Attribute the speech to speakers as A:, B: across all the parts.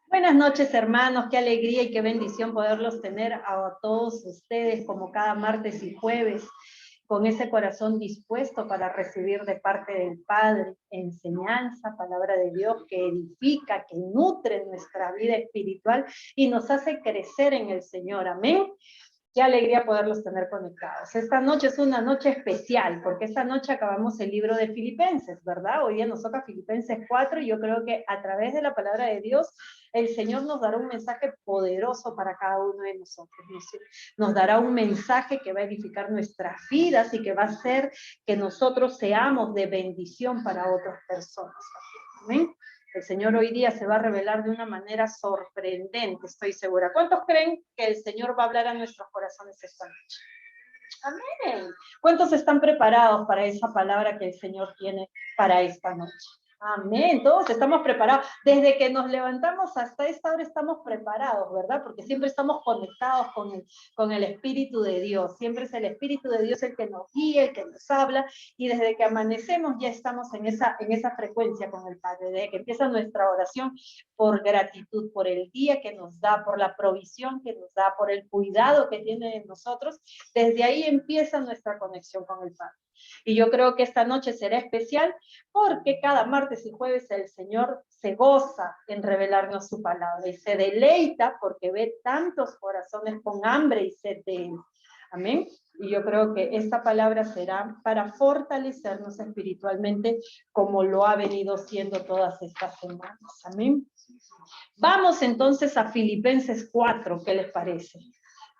A: Buenas noches, hermanos. Qué alegría y qué bendición poderlos tener a todos ustedes como cada martes y jueves, con ese corazón dispuesto para recibir de parte del Padre enseñanza, palabra de Dios que edifica, que nutre nuestra vida espiritual y nos hace crecer en el Señor. Amén. Qué alegría poderlos tener conectados. Esta noche es una noche especial, porque esta noche acabamos el libro de Filipenses, ¿verdad? Hoy día nos toca Filipenses 4 y yo creo que a través de la palabra de Dios, el Señor nos dará un mensaje poderoso para cada uno de nosotros. Nos dará un mensaje que va a edificar nuestras vidas y que va a hacer que nosotros seamos de bendición para otras personas. ¿Amén? El Señor hoy día se va a revelar de una manera sorprendente, estoy segura. ¿Cuántos creen que el Señor va a hablar a nuestros corazones esta noche? Amén. ¿Cuántos están preparados para esa palabra que el Señor tiene para esta noche? Amén, todos estamos preparados. Desde que nos levantamos hasta esta hora estamos preparados, ¿verdad? Porque siempre estamos conectados con el Espíritu de Dios. Siempre es el Espíritu de Dios el que nos guía, el que nos habla, y desde que amanecemos ya estamos en esa frecuencia con el Padre, desde que empieza nuestra oración por gratitud, por el día que nos da, por la provisión que nos da, por el cuidado que tiene de nosotros. Desde ahí empieza nuestra conexión con el Padre. Y yo creo que esta noche será especial porque cada martes y jueves el Señor se goza en revelarnos su palabra y se deleita porque ve tantos corazones con hambre y sed de Él. Amén. Y yo creo que esta palabra será para fortalecernos espiritualmente como lo ha venido siendo todas estas semanas. Amén. Vamos entonces a Filipenses 4, ¿qué les parece?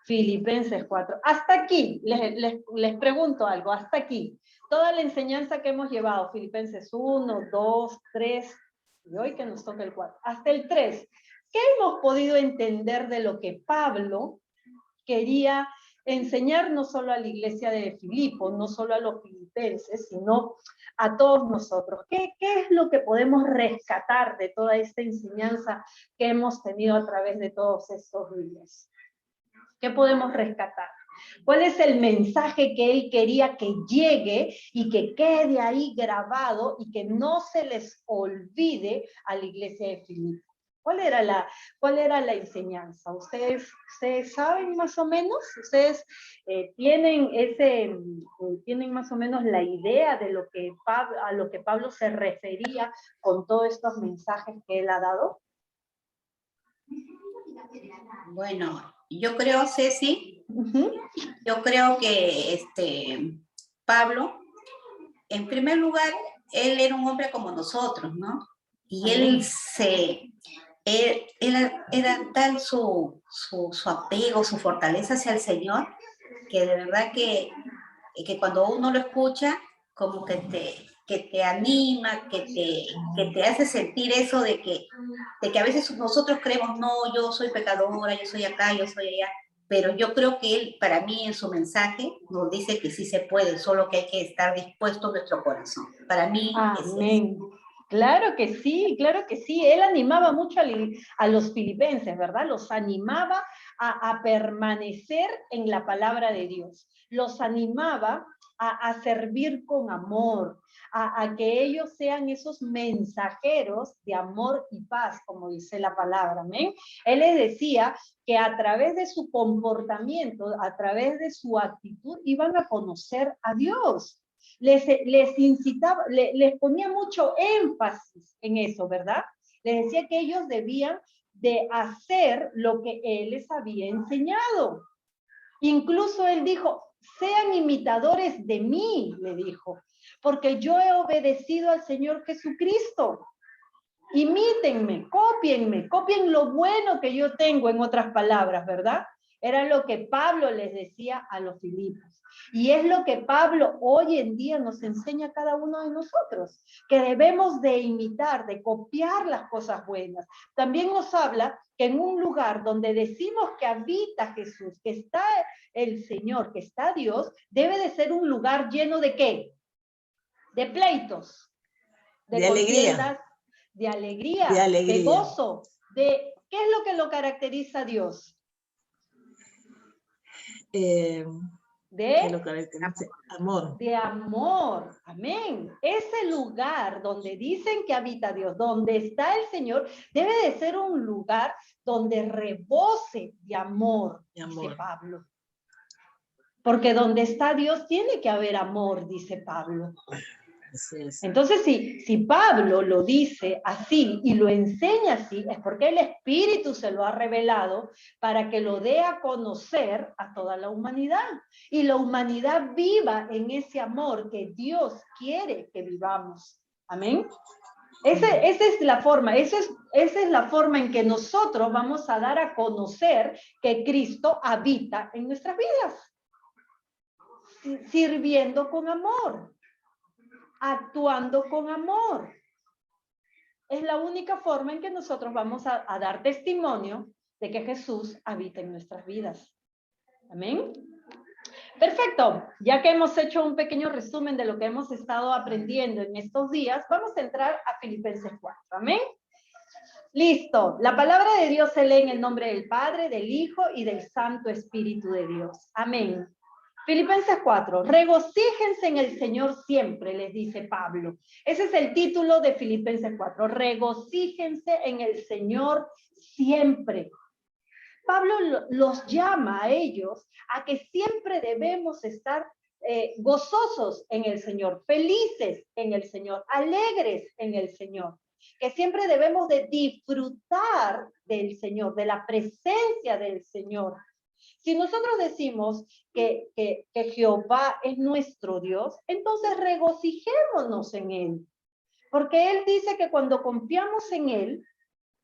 A: Filipenses 4. Hasta aquí, les pregunto algo, hasta aquí. Toda la enseñanza que hemos llevado, Filipenses 1, 2, 3, y hoy que nos toca el 4, hasta el 3. ¿Qué hemos podido entender de lo que Pablo quería enseñar no solo a la iglesia de Filipo, no solo a los filipenses, sino a todos nosotros? ¿Qué es lo que podemos rescatar de toda esta enseñanza que hemos tenido a través de todos estos días? ¿Qué podemos rescatar? ¿Cuál es el mensaje que él quería que llegue y que quede ahí grabado y que no se les olvide a la iglesia de Filipo? ¿Cuál era la enseñanza? ¿Ustedes saben más o menos? ¿Ustedes tienen más o menos la idea de a lo que Pablo se refería con todos estos mensajes que él ha dado?
B: Bueno, yo creo, Ceci, yo creo que Pablo, en primer lugar, él era un hombre como nosotros, ¿no? Y era tal su apego, su fortaleza hacia el Señor, que de verdad que cuando uno lo escucha, como que te anima, que te hace sentir eso de que a veces nosotros creemos, no, yo soy pecadora, yo soy acá, yo soy allá, pero yo creo que él, para mí, en su mensaje, nos dice que sí se puede, solo que hay que estar dispuesto a nuestro corazón. Para mí,
A: amén. Claro que sí, claro que sí. Él animaba mucho a los filipenses, ¿verdad? Los animaba a permanecer en la palabra de Dios. Los animaba a servir con amor, a que ellos sean esos mensajeros de amor y paz, como dice la palabra, ¿amén? Él les decía que a través de su comportamiento, a través de su actitud, iban a conocer a Dios. Les incitaba, les ponía mucho énfasis en eso, ¿verdad? Les decía que ellos debían de hacer lo que él les había enseñado. Incluso él dijo, sean imitadores de mí, le dijo, porque yo he obedecido al Señor Jesucristo. Imítenme, copien lo bueno que yo tengo, en otras palabras, ¿verdad? Era lo que Pablo les decía a los filipos. Y es lo que Pablo hoy en día nos enseña a cada uno de nosotros, que debemos de imitar, de copiar las cosas buenas. También nos habla que en un lugar donde decimos que habita Jesús, que está el Señor, que está Dios, debe de ser un lugar lleno de ¿qué? De pleitos, de contiendas, de alegría, de gozo, de ¿qué es lo que lo caracteriza a Dios? de
C: lo caracteriza, amor.
A: De amor, amén. Ese lugar donde dicen que habita Dios, donde está el Señor, debe de ser un lugar donde rebose de amor, dice Pablo. Porque donde está Dios tiene que haber amor, dice Pablo.
C: Así es.
A: Entonces, si Pablo lo dice así y lo enseña así, es porque el Espíritu se lo ha revelado para que lo dé a conocer a toda la humanidad. Y la humanidad viva en ese amor que Dios quiere que vivamos. Amén. Esa es la forma, esa es la forma en que nosotros vamos a dar a conocer que Cristo habita en nuestras vidas. Sirviendo con amor. Actuando con amor. Es la única forma en que nosotros vamos a dar testimonio de que Jesús habita en nuestras vidas. Amén. Perfecto. Ya que hemos hecho un pequeño resumen de lo que hemos estado aprendiendo en estos días, vamos a entrar a Filipenses 4. Amén. Listo. La palabra de Dios se lee en el nombre del Padre, del Hijo y del Santo Espíritu de Dios. Amén. Filipenses 4, regocíjense en el Señor siempre, les dice Pablo. Ese es el título de Filipenses 4, regocíjense en el Señor siempre. Pablo los llama a ellos a que siempre debemos estar gozosos en el Señor, felices en el Señor, alegres en el Señor. Que siempre debemos de disfrutar del Señor, de la presencia del Señor. Si nosotros decimos que Jehová es nuestro Dios, entonces regocijémonos en Él. Porque Él dice que cuando confiamos en Él,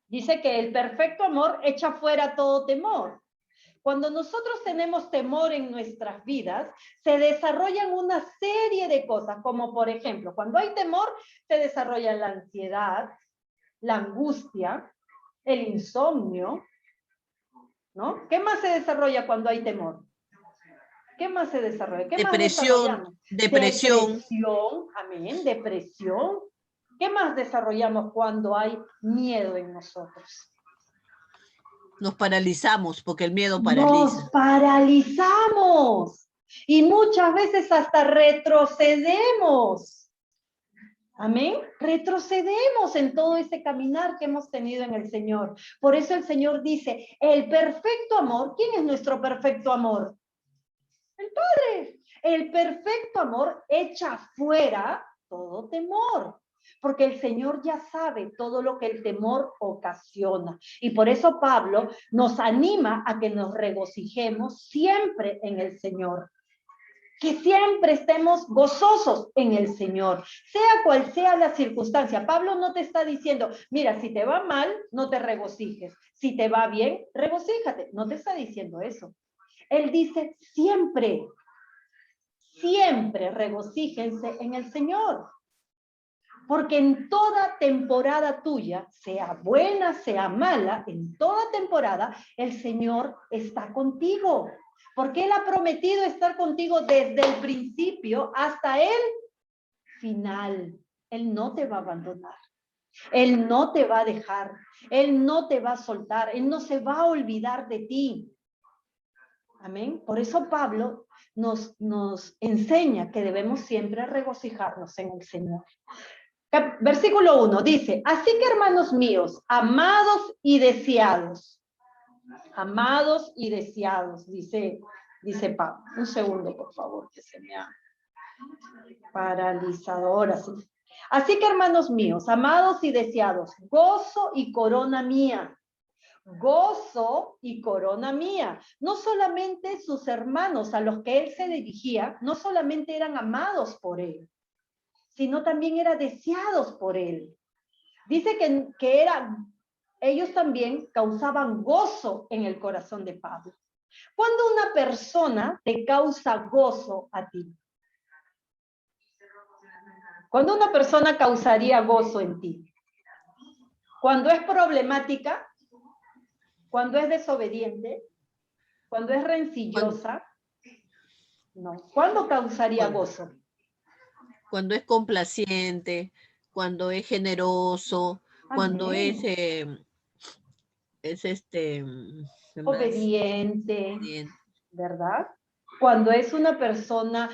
A: dice que el perfecto amor echa fuera todo temor. Cuando nosotros tenemos temor en nuestras vidas, se desarrollan una serie de cosas, como por ejemplo, cuando hay temor, se desarrolla la ansiedad, la angustia, el insomnio, ¿no? ¿Qué más se desarrolla cuando hay temor? ¿Qué más se desarrolla? ¿Qué más desarrollamos?
C: Depresión.
A: Depresión, amén, depresión. ¿Qué más desarrollamos cuando hay miedo en nosotros?
C: Nos paralizamos porque el miedo paraliza.
A: Nos paralizamos y muchas veces hasta retrocedemos. Amén. Retrocedemos en todo ese caminar que hemos tenido en el Señor. Por eso el Señor dice, el perfecto amor, ¿quién es nuestro perfecto amor? El Padre. El perfecto amor echa fuera todo temor, porque el Señor ya sabe todo lo que el temor ocasiona. Y por eso Pablo nos anima a que nos regocijemos siempre en el Señor. Que siempre estemos gozosos en el Señor, sea cual sea la circunstancia. Pablo no te está diciendo, mira, si te va mal, no te regocijes. Si te va bien, regocíjate. No te está diciendo eso. Él dice, siempre, siempre regocíjense en el Señor. Porque en toda temporada tuya, sea buena, sea mala, en toda temporada, el Señor está contigo. Porque Él ha prometido estar contigo desde el principio hasta el final. Él no te va a abandonar. Él no te va a dejar. Él no te va a soltar. Él no se va a olvidar de ti. Amén. Por eso Pablo nos enseña que debemos siempre regocijarnos en el Señor. Versículo 1 dice, así que hermanos míos, amados y deseados, dice Pablo. Un segundo, por favor, que se me ha paralizado. Ahora sí. Así que hermanos míos, amados y deseados, gozo y corona mía. Gozo y corona mía. No solamente sus hermanos a los que él se dirigía, no solamente eran amados por él, sino también eran deseados por él. Dice que ellos también causaban gozo en el corazón de Pablo. ¿Cuándo una persona te causa gozo a ti? ¿Cuándo una persona causaría gozo en ti? ¿Cuando es problemática? ¿Cuando es desobediente? ¿Cuando es rencillosa? No. ¿Cuándo causaría gozo?
C: Cuando es complaciente, cuando es generoso, cuando es
A: obediente, ¿verdad? Cuando es una persona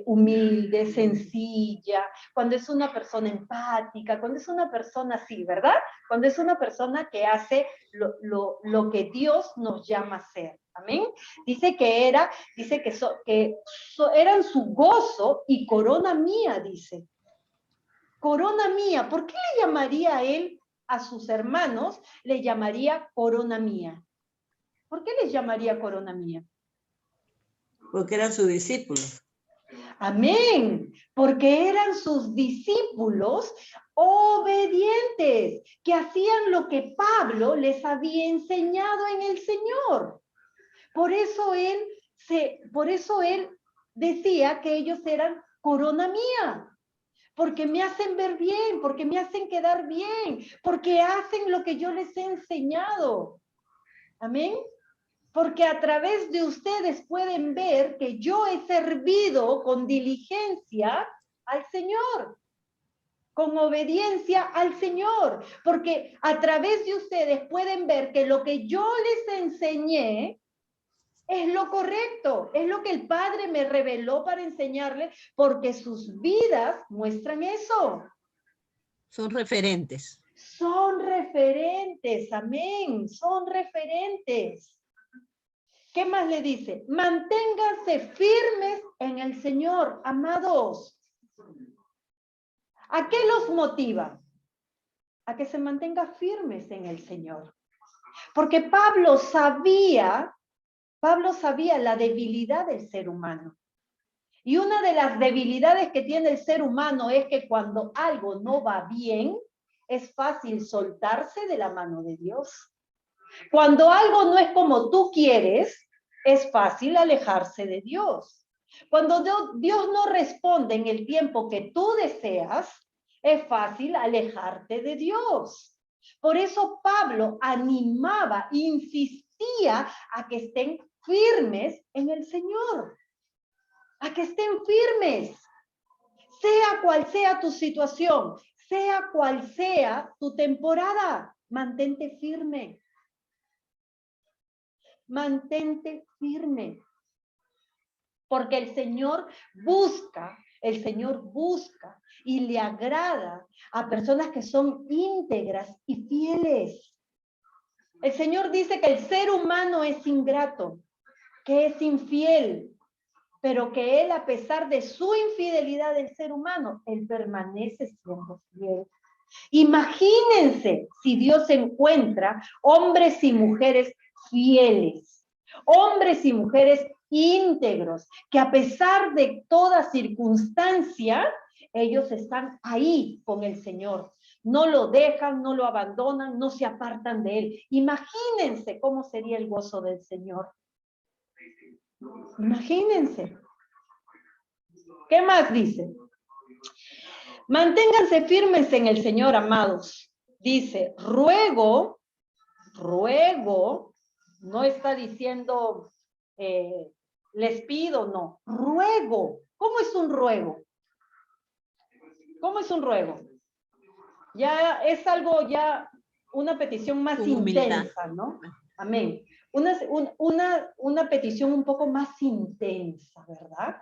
A: humilde, sencilla, cuando es una persona empática, cuando es una persona así, ¿verdad? Cuando es una persona que hace lo que Dios nos llama a hacer. Amén. Dice que eran su gozo y corona mía, dice. Corona mía. ¿Por qué le llamaría él a sus hermanos? Le llamaría corona mía. ¿Por qué les llamaría corona mía?
C: Porque eran sus discípulos.
A: Amén, porque eran sus discípulos obedientes, que hacían lo que Pablo les había enseñado en el Señor. Por eso él decía que ellos eran corona mía, porque me hacen ver bien, porque me hacen quedar bien, porque hacen lo que yo les he enseñado. Amén. Porque a través de ustedes pueden ver que yo he servido con diligencia al Señor, con obediencia al Señor, porque a través de ustedes pueden ver que lo que yo les enseñé es lo correcto, es lo que el Padre me reveló para enseñarles, porque sus vidas muestran eso.
C: Son referentes.
A: Son referentes, amén, son referentes. ¿Qué más le dice? Manténganse firmes en el Señor, amados. ¿A qué los motiva? A que se mantengan firmes en el Señor. Porque Pablo sabía la debilidad del ser humano. Y una de las debilidades que tiene el ser humano es que cuando algo no va bien, es fácil soltarse de la mano de Dios. Cuando algo no es como tú quieres, es fácil alejarse de Dios. Cuando Dios no responde en el tiempo que tú deseas, es fácil alejarte de Dios. Por eso Pablo animaba, insistía a que estén firmes en el Señor. A que estén firmes. Sea cual sea tu situación, sea cual sea tu temporada, mantente firme. Mantente firme, porque el Señor busca y le agrada a personas que son íntegras y fieles. El Señor dice que el ser humano es ingrato, que es infiel, pero que Él, a pesar de su infidelidad del ser humano, Él permanece siendo fiel. Imagínense si Dios encuentra hombres y mujeres fieles, hombres y mujeres íntegros, que a pesar de toda circunstancia, ellos están ahí con el Señor. No lo dejan, no lo abandonan, no se apartan de Él. Imagínense cómo sería el gozo del Señor. Imagínense. ¿Qué más dice? Manténganse firmes en el Señor, amados. Dice, ruego, no está diciendo, les pido, no. Ruego. ¿Cómo es un ruego? ¿Cómo es un ruego? Ya es algo, ya una petición más intensa, ¿no? Amén. Una petición un poco más intensa, ¿verdad?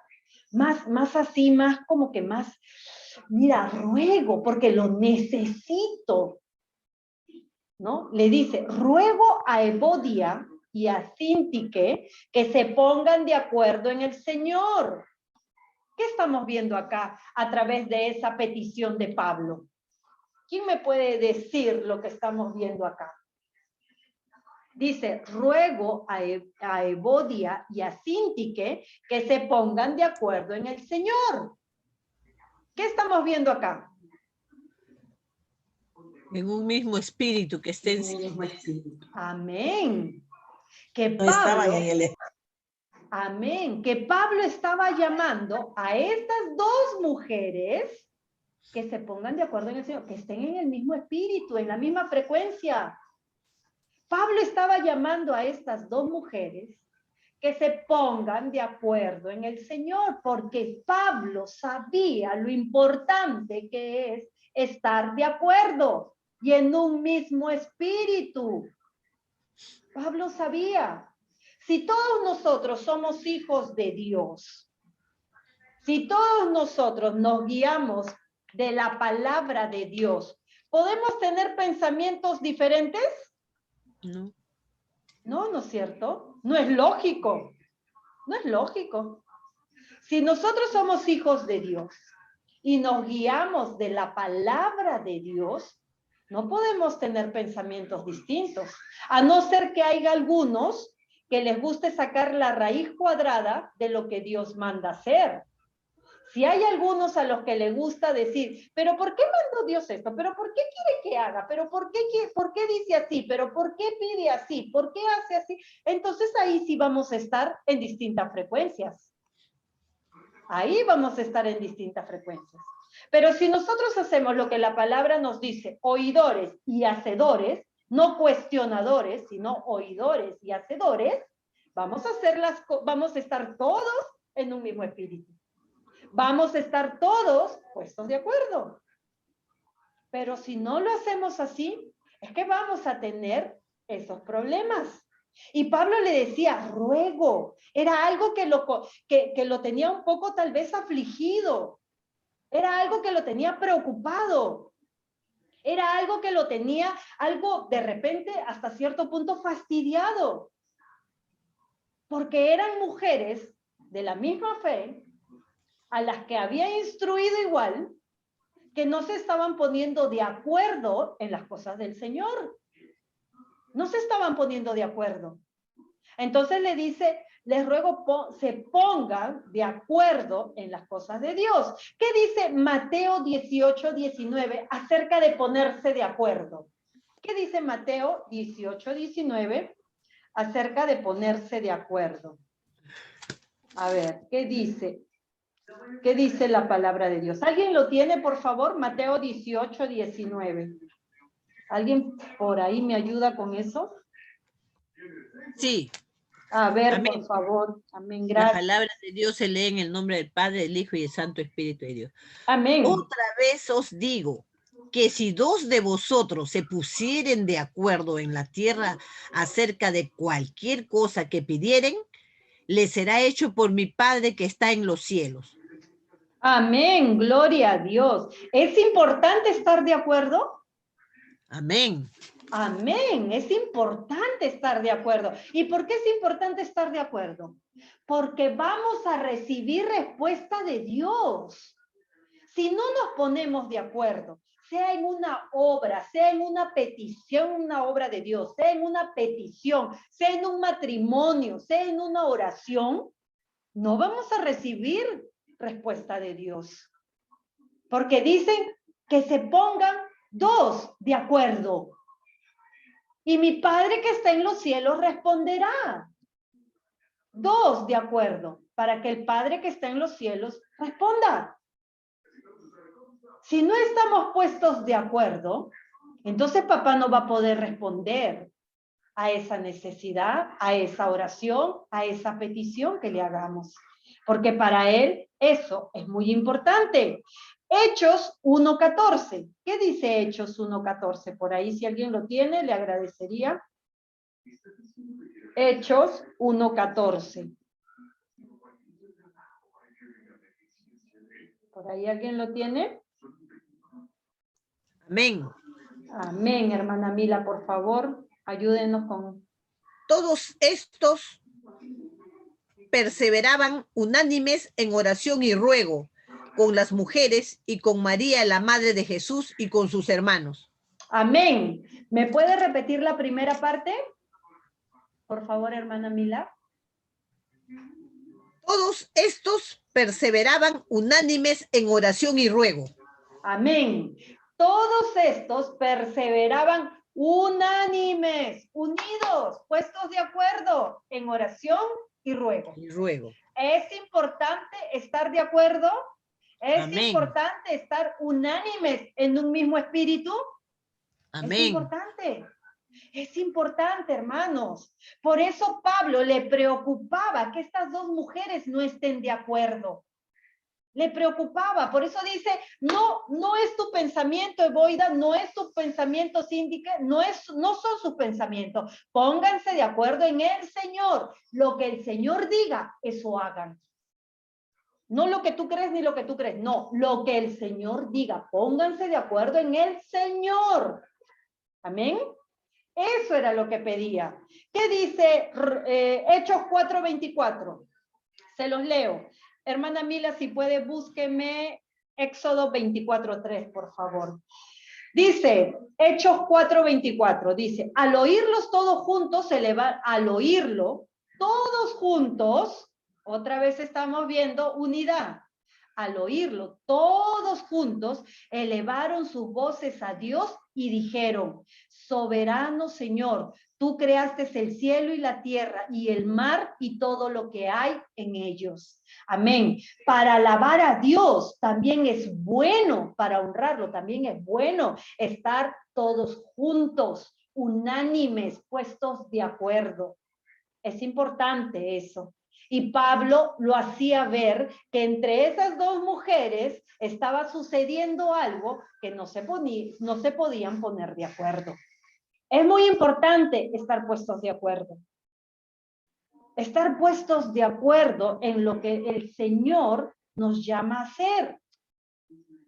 A: Más así, más como que más, mira, ruego, porque lo necesito, ¿no? Le dice, ruego a Evodia y a Sintique que se pongan de acuerdo en el Señor. ¿Qué estamos viendo acá a través de esa petición de Pablo? ¿Quién me puede decir lo que estamos viendo acá? Dice, ruego a Evodia y a Sintique que se pongan de acuerdo en el Señor. ¿Qué estamos viendo acá?
C: En un mismo espíritu, que estén.
A: Amén. Que
C: No estaban en el.
A: Amén. Que Pablo estaba llamando a estas dos mujeres que se pongan de acuerdo en el Señor, que estén en el mismo espíritu, en la misma frecuencia. Pablo estaba llamando a estas dos mujeres que se pongan de acuerdo en el Señor, porque Pablo sabía lo importante que es estar de acuerdo y en un mismo espíritu. Pablo sabía. Si todos nosotros somos hijos de Dios, si todos nosotros nos guiamos de la palabra de Dios, ¿podemos tener pensamientos diferentes?
C: No.
A: No, ¿no es cierto? No es lógico. No es lógico. Si nosotros somos hijos de Dios y nos guiamos de la palabra de Dios, no podemos tener pensamientos distintos, a no ser que haya algunos que les guste sacar la raíz cuadrada de lo que Dios manda hacer. Si hay algunos a los que les gusta decir, pero ¿por qué mandó Dios esto? ¿Pero por qué quiere que haga? ¿Pero por qué dice así? ¿Pero por qué pide así? ¿Por qué hace así? Entonces ahí sí vamos a estar en distintas frecuencias. Ahí vamos a estar en distintas frecuencias. Pero si nosotros hacemos lo que la palabra nos dice, oidores y hacedores, no cuestionadores, sino oidores y hacedores, vamos a estar todos en un mismo espíritu. Vamos a estar todos puestos de acuerdo. Pero si no lo hacemos así, es que vamos a tener esos problemas. Y Pablo le decía, ruego, era algo que lo tenía un poco tal vez afligido, era algo que lo tenía preocupado, era algo que lo tenía, algo de repente hasta cierto punto fastidiado, porque eran mujeres de la misma fe, a las que había instruido igual, que no se estaban poniendo de acuerdo en las cosas del Señor. No se estaban poniendo de acuerdo. Entonces le dice, les ruego se pongan de acuerdo en las cosas de Dios. ¿Qué dice Mateo 18:19 acerca de ponerse de acuerdo? ¿Qué dice Mateo 18:19 acerca de ponerse de acuerdo? A ver, ¿qué dice? ¿Qué dice la palabra de Dios? ¿Alguien lo tiene, por favor? Mateo 18:19. ¿Alguien por ahí me ayuda con eso?
C: Sí.
A: A ver,
C: Amén.
A: por favor. Amén,
C: La
A: gracias.
C: palabra de Dios se lee en el nombre del Padre, del Hijo y del Santo Espíritu de Dios.
A: Amén.
C: Otra vez os digo que si dos de vosotros se pusieren de acuerdo en la tierra acerca de cualquier cosa que pidieren, les será hecho por mi Padre que está en los cielos.
A: Amén, gloria a Dios. ¿Es importante estar de acuerdo?
C: Amén.
A: Amén, es importante estar de acuerdo. ¿Y por qué es importante estar de acuerdo? Porque vamos a recibir respuesta de Dios. Si no nos ponemos de acuerdo, sea en una obra, sea en una petición, una obra de Dios, sea en una petición, sea en un matrimonio, sea en una oración, no vamos a recibir respuesta de Dios. Porque dicen que se pongan dos de acuerdo. Y mi Padre que está en los cielos responderá. Dos de acuerdo, para que el Padre que está en los cielos responda. Si no estamos puestos de acuerdo, entonces papá no va a poder responder a esa necesidad, a esa oración, a esa petición que le hagamos. Porque para él eso es muy importante. Hechos 1:14. ¿Qué dice Hechos 1:14? Por ahí, si alguien lo tiene, le agradecería. Hechos 1:14. ¿Por ahí alguien lo tiene?
C: Amén.
A: Amén, hermana Mila, por favor, ayúdenos con...
C: Todos estos perseveraban unánimes en oración y ruego con las mujeres y con María, la madre de Jesús, y con sus hermanos.
A: Amén. ¿Me puede repetir la primera parte? Por favor, hermana Mila.
C: Todos estos perseveraban unánimes en oración y ruego.
A: Amén. Todos estos perseveraban unánimes, unidos, puestos de acuerdo en oración y ruego.
C: Y ruego.
A: ¿Es importante estar de acuerdo? ¿Es
C: Amén.
A: importante estar unánimes en un mismo espíritu?
C: Amén.
A: Es importante. Es importante, hermanos. Por eso Pablo le preocupaba que estas dos mujeres no estén de acuerdo. Le preocupaba, por eso dice, no es tu pensamiento, Eboida, no es tu pensamiento, Síndica, no son sus pensamientos. Pónganse de acuerdo en el Señor. Lo que el Señor diga, eso hagan. No lo que tú crees ni lo que tú crees, no, lo que el Señor diga. Pónganse de acuerdo en el Señor. Amén. Eso era lo que pedía. ¿Qué dice Hechos 4:24? Se los leo. Hermana Mila, si puede, búsqueme Éxodo 24:3, por favor. Dice, Hechos 4:24, dice, al oírlos todos juntos, al oírlo, todos juntos, otra vez estamos viendo unidad. Al oírlo, todos juntos elevaron sus voces a Dios y dijeron, soberano Señor, tú creaste el cielo y la tierra y el mar y todo lo que hay en ellos. Amén. Para alabar a Dios también es bueno, para honrarlo también es bueno estar todos juntos, unánimes, puestos de acuerdo. Es importante eso. Y Pablo lo hacía ver que entre esas dos mujeres estaba sucediendo algo que no se podían poner de acuerdo. Es muy importante estar puestos de acuerdo. Estar puestos de acuerdo en lo que el Señor nos llama a hacer.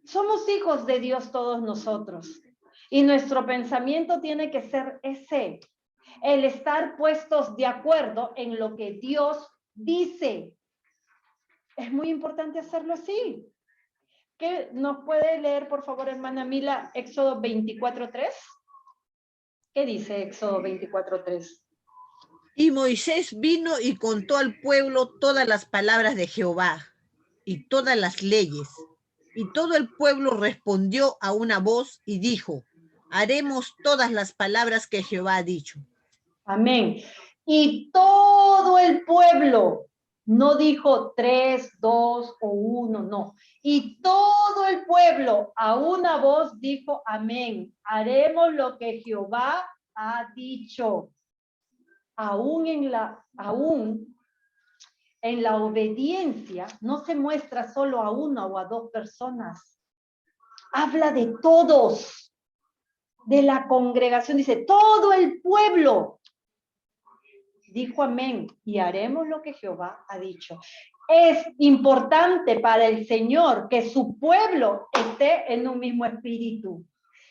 A: Somos hijos de Dios todos nosotros. Y nuestro pensamiento tiene que ser ese. El estar puestos de acuerdo en lo que Dios dice. Es muy importante hacerlo así. ¿Qué nos puede leer, por favor, hermana Mila, Éxodo 24:3? ¿Qué dice Éxodo 24:3?
C: Y Moisés vino y contó al pueblo todas las palabras de Jehová y todas las leyes. Y todo el pueblo respondió a una voz y dijo, haremos todas las palabras que Jehová ha dicho.
A: Amén. Y todo el pueblo, no dijo 3, 2 o 1, no. Y todo el pueblo a una voz dijo, amén. Haremos lo que Jehová ha dicho. Aún en la obediencia no se muestra solo a una o a dos personas. Habla de todos, de la congregación. Dice, todo el pueblo dijo amén y haremos lo que Jehová ha dicho. Es importante para el Señor que su pueblo esté en un mismo espíritu,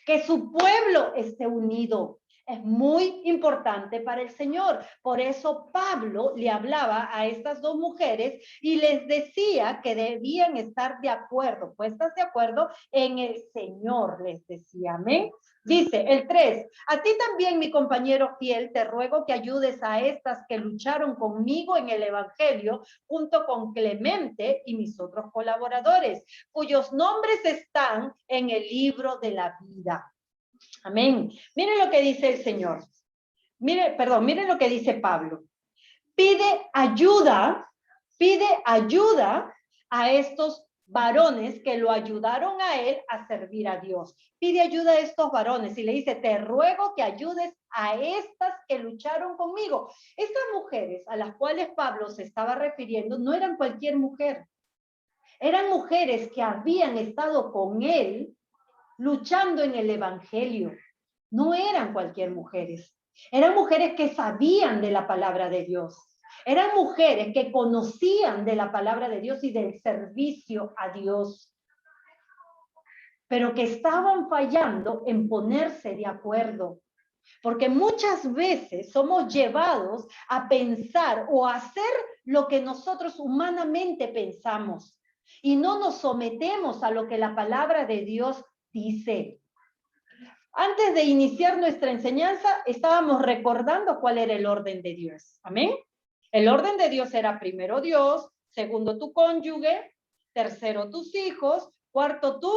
A: que su pueblo esté unido. Es muy importante para el Señor. Por eso Pablo le hablaba a estas dos mujeres y les decía que debían estar de acuerdo, puestas de acuerdo en el Señor, les decía, amén. Dice el 3, a ti también, mi compañero fiel, te ruego que ayudes a estas que lucharon conmigo en el Evangelio, junto con Clemente y mis otros colaboradores, cuyos nombres están en el libro de la vida. Amén. Miren lo que dice el Señor. Miren lo que dice Pablo. Pide ayuda a estos varones que lo ayudaron a él a servir a Dios. Pide ayuda a estos varones y le dice, te ruego que ayudes a estas que lucharon conmigo. Estas mujeres a las cuales Pablo se estaba refiriendo no eran cualquier mujer. Eran mujeres que habían estado con él luchando en el Evangelio. No eran cualquier mujeres. Eran mujeres que sabían de la palabra de Dios. Eran mujeres que conocían de la palabra de Dios y del servicio a Dios, pero que estaban fallando en ponerse de acuerdo. Porque muchas veces somos llevados a pensar o a hacer lo que nosotros humanamente pensamos y no nos sometemos a lo que la palabra de Dios dice. Antes de iniciar nuestra enseñanza, estábamos recordando cuál era el orden de Dios. ¿Amén? El orden de Dios era primero Dios, segundo tu cónyuge, tercero tus hijos, cuarto tu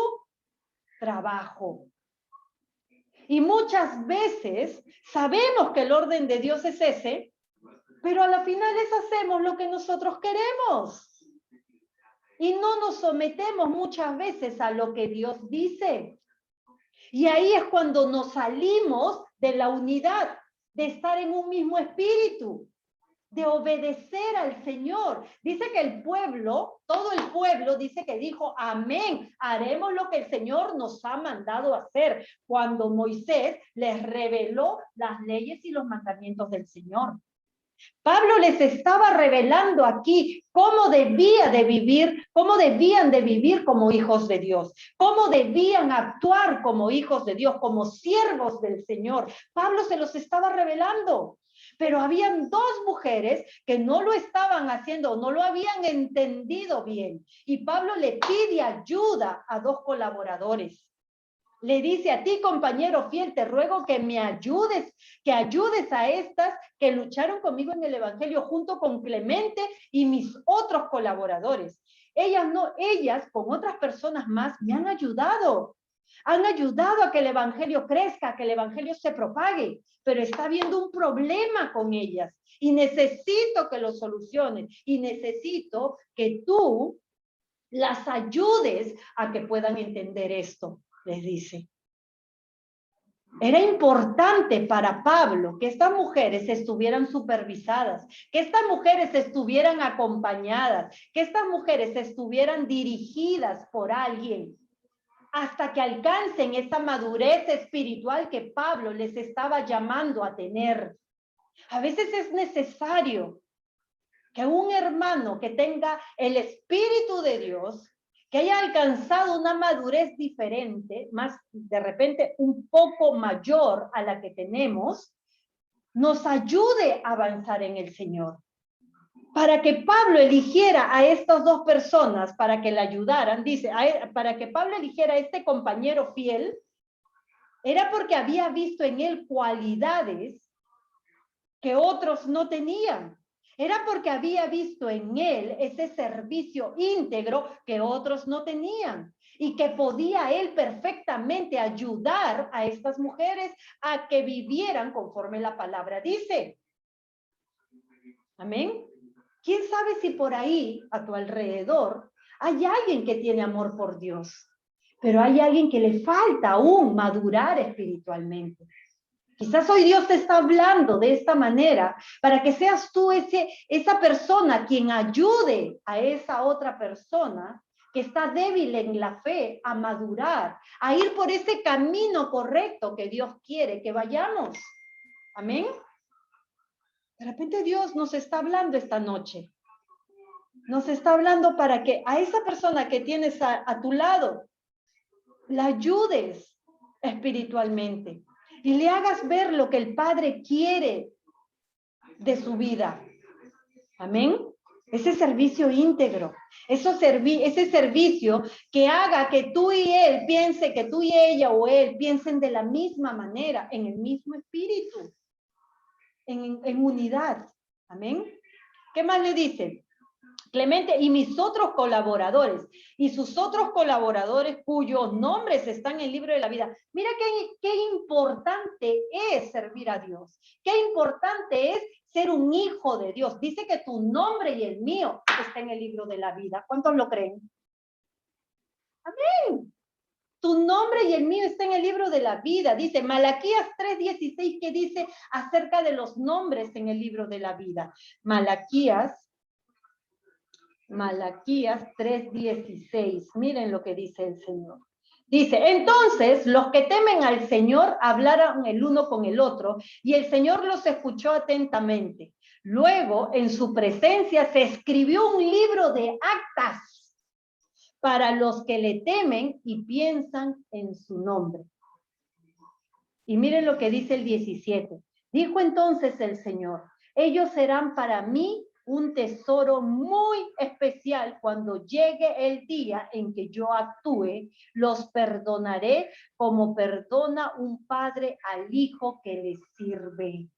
A: trabajo. Y muchas veces sabemos que el orden de Dios es ese, pero a la final hacemos lo que nosotros queremos. Y no nos sometemos muchas veces a lo que Dios dice. Y ahí es cuando nos salimos de la unidad, de estar en un mismo espíritu. de obedecer al Señor. Dice que el pueblo, todo el pueblo, dice que dijo, amén, haremos lo que el Señor nos ha mandado hacer, cuando Moisés les reveló las leyes y los mandamientos del Señor. Pablo les estaba revelando aquí cómo debían de vivir como hijos de Dios, cómo debían actuar como hijos de Dios, como siervos del Señor. Pablo se los estaba revelando. Pero habían dos mujeres que no lo estaban haciendo, no lo habían entendido bien. Y Pablo le pide ayuda a dos colaboradores. Le dice a ti, compañero fiel, te ruego que me ayudes, que ayudes a estas que lucharon conmigo en el evangelio junto con Clemente y mis otros colaboradores. Ellas con otras personas más me han ayudado a que el evangelio crezca, a que el evangelio se propague, pero está habiendo un problema con ellas y necesito que lo solucionen y necesito que tú las ayudes a que puedan entender esto, les dice. Era importante para Pablo que estas mujeres estuvieran supervisadas, que estas mujeres estuvieran acompañadas, que estas mujeres estuvieran dirigidas por alguien, hasta que alcancen esa madurez espiritual que Pablo les estaba llamando a tener. A veces es necesario que un hermano que tenga el Espíritu de Dios, que haya alcanzado una madurez diferente, más de repente un poco mayor a la que tenemos, nos ayude a avanzar en el Señor. Para que Pablo eligiera a estas dos personas, para que le ayudaran, dice, para que Pablo eligiera a este compañero fiel, era porque había visto en él cualidades que otros no tenían. Era porque había visto en él ese servicio íntegro que otros no tenían y que podía él perfectamente ayudar a estas mujeres a que vivieran conforme la palabra dice. Amén. ¿Quién sabe si por ahí, a tu alrededor, hay alguien que tiene amor por Dios, pero hay alguien que le falta aún madurar espiritualmente? Quizás hoy Dios te está hablando de esta manera para que seas tú esa persona quien ayude a esa otra persona que está débil en la fe a madurar, a ir por ese camino correcto que Dios quiere que vayamos. Amén. De repente Dios nos está hablando esta noche. Nos está hablando para que a esa persona que tienes a tu lado la ayudes espiritualmente y le hagas ver lo que el Padre quiere de su vida. Amén. Ese servicio íntegro, ese servicio que haga que tú y él piense, que tú y ella o él piensen de la misma manera, en el mismo espíritu, en unidad. Amén. ¿Qué más le dice? Clemente y mis otros colaboradores, y sus otros colaboradores cuyos nombres están en el libro de la vida. Mira qué importante es servir a Dios, qué importante es ser un hijo de Dios. Dice que tu nombre y el mío está en el libro de la vida. ¿Cuántos lo creen? Amén. Tu nombre y el mío está en el libro de la vida. Dice Malaquías 3:16, que dice acerca de los nombres en el libro de la vida. Malaquías 3:16. Miren lo que dice el Señor. Dice, entonces los que temen al Señor hablaron el uno con el otro y el Señor los escuchó atentamente. Luego, en su presencia se escribió un libro de actas para los que le temen y piensan en su nombre. Y miren lo que dice el 17. Dijo entonces el Señor, ellos serán para mí un tesoro muy especial. Cuando llegue el día en que yo actúe, los perdonaré como perdona un padre al hijo que le sirve.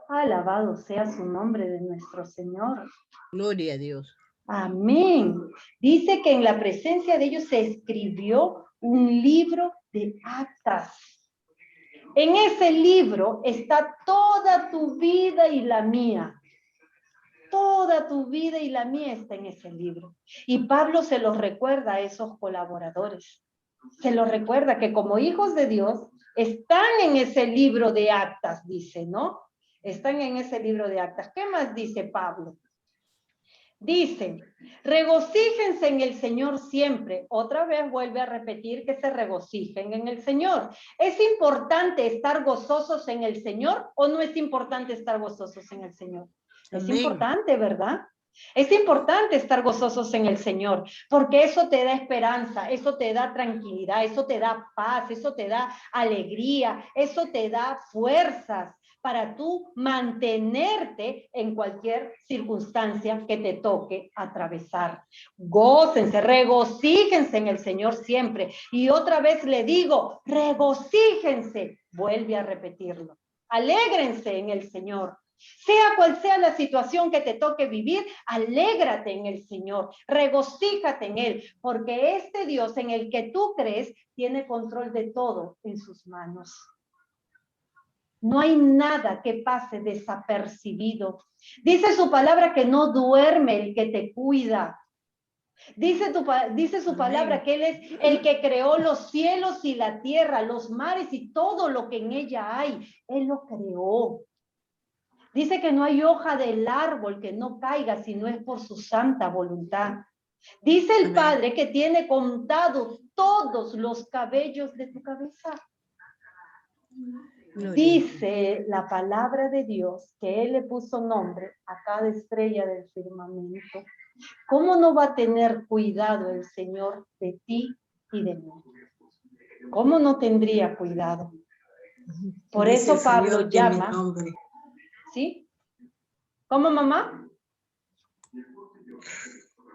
A: Alabado sea su nombre de nuestro Señor.
C: Gloria a Dios.
A: Amén. Dice que en la presencia de ellos se escribió un libro de actas. En ese libro está toda tu vida y la mía. Toda tu vida y la mía está en ese libro. Y Pablo se los recuerda a esos colaboradores. Se los recuerda que como hijos de Dios están en ese libro de actas, dice, ¿no? Están en ese libro de Actas. ¿Qué más dice Pablo? Dice, regocíjense en el Señor siempre. Otra vez vuelve a repetir que se regocijen en el Señor. ¿Es importante estar gozosos en el Señor o no es importante estar gozosos en el Señor? Es
C: Amén.
A: importante, ¿verdad? Es importante estar gozosos en el Señor, porque eso te da esperanza, eso te da tranquilidad, eso te da paz, eso te da alegría, eso te da fuerzas para tú mantenerte en cualquier circunstancia que te toque atravesar. Gócense, regocíjense en el Señor siempre. Y otra vez le digo, regocíjense. Vuelve a repetirlo. Alégrense en el Señor. Sea cual sea la situación que te toque vivir, alégrate en el Señor, regocíjate en Él, porque este Dios en el que tú crees tiene control de todo en sus manos. No hay nada que pase desapercibido. Dice su palabra que no duerme el que te cuida. Dice su palabra que Él es el que creó los cielos y la tierra, los mares y todo lo que en ella hay. Él lo creó. Dice que no hay hoja del árbol que no caiga si no es por su santa voluntad. Dice el Padre que tiene contados todos los cabellos de tu cabeza. Dice la palabra de Dios que Él le puso nombre a cada estrella del firmamento. ¿Cómo no va a tener cuidado el Señor de ti y de mí? ¿Cómo no tendría cuidado? Por
D: Dice
A: eso Pablo
D: Señor, que mi
A: llama...
D: nombre.
A: ¿Sí? ¿Cómo, mamá?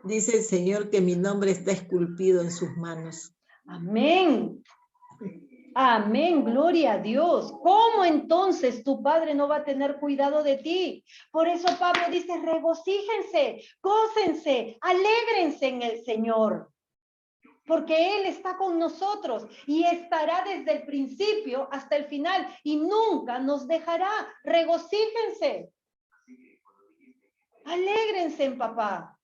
D: Dice el Señor que mi nombre está esculpido en sus manos.
A: Amén. Amén, gloria a Dios. ¿Cómo entonces tu Padre no va a tener cuidado de ti? Por eso Pablo dice, regocíjense, gócense, alégrense en el Señor. Porque Él está con nosotros y estará desde el principio hasta el final y nunca nos dejará. Regocíjense. Alégrense en papá.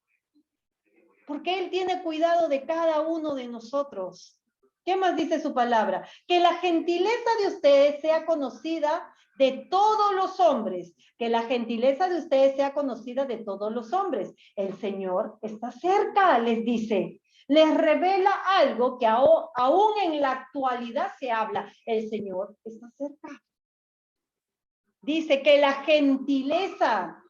A: Porque Él tiene cuidado de cada uno de nosotros. ¿Qué más dice su palabra? Que la gentileza de ustedes sea conocida de todos los hombres. Que la gentileza de ustedes sea conocida de todos los hombres. El Señor está cerca, les dice. Les revela algo que aún en la actualidad se habla. El Señor está cerca. Dice que la gentileza,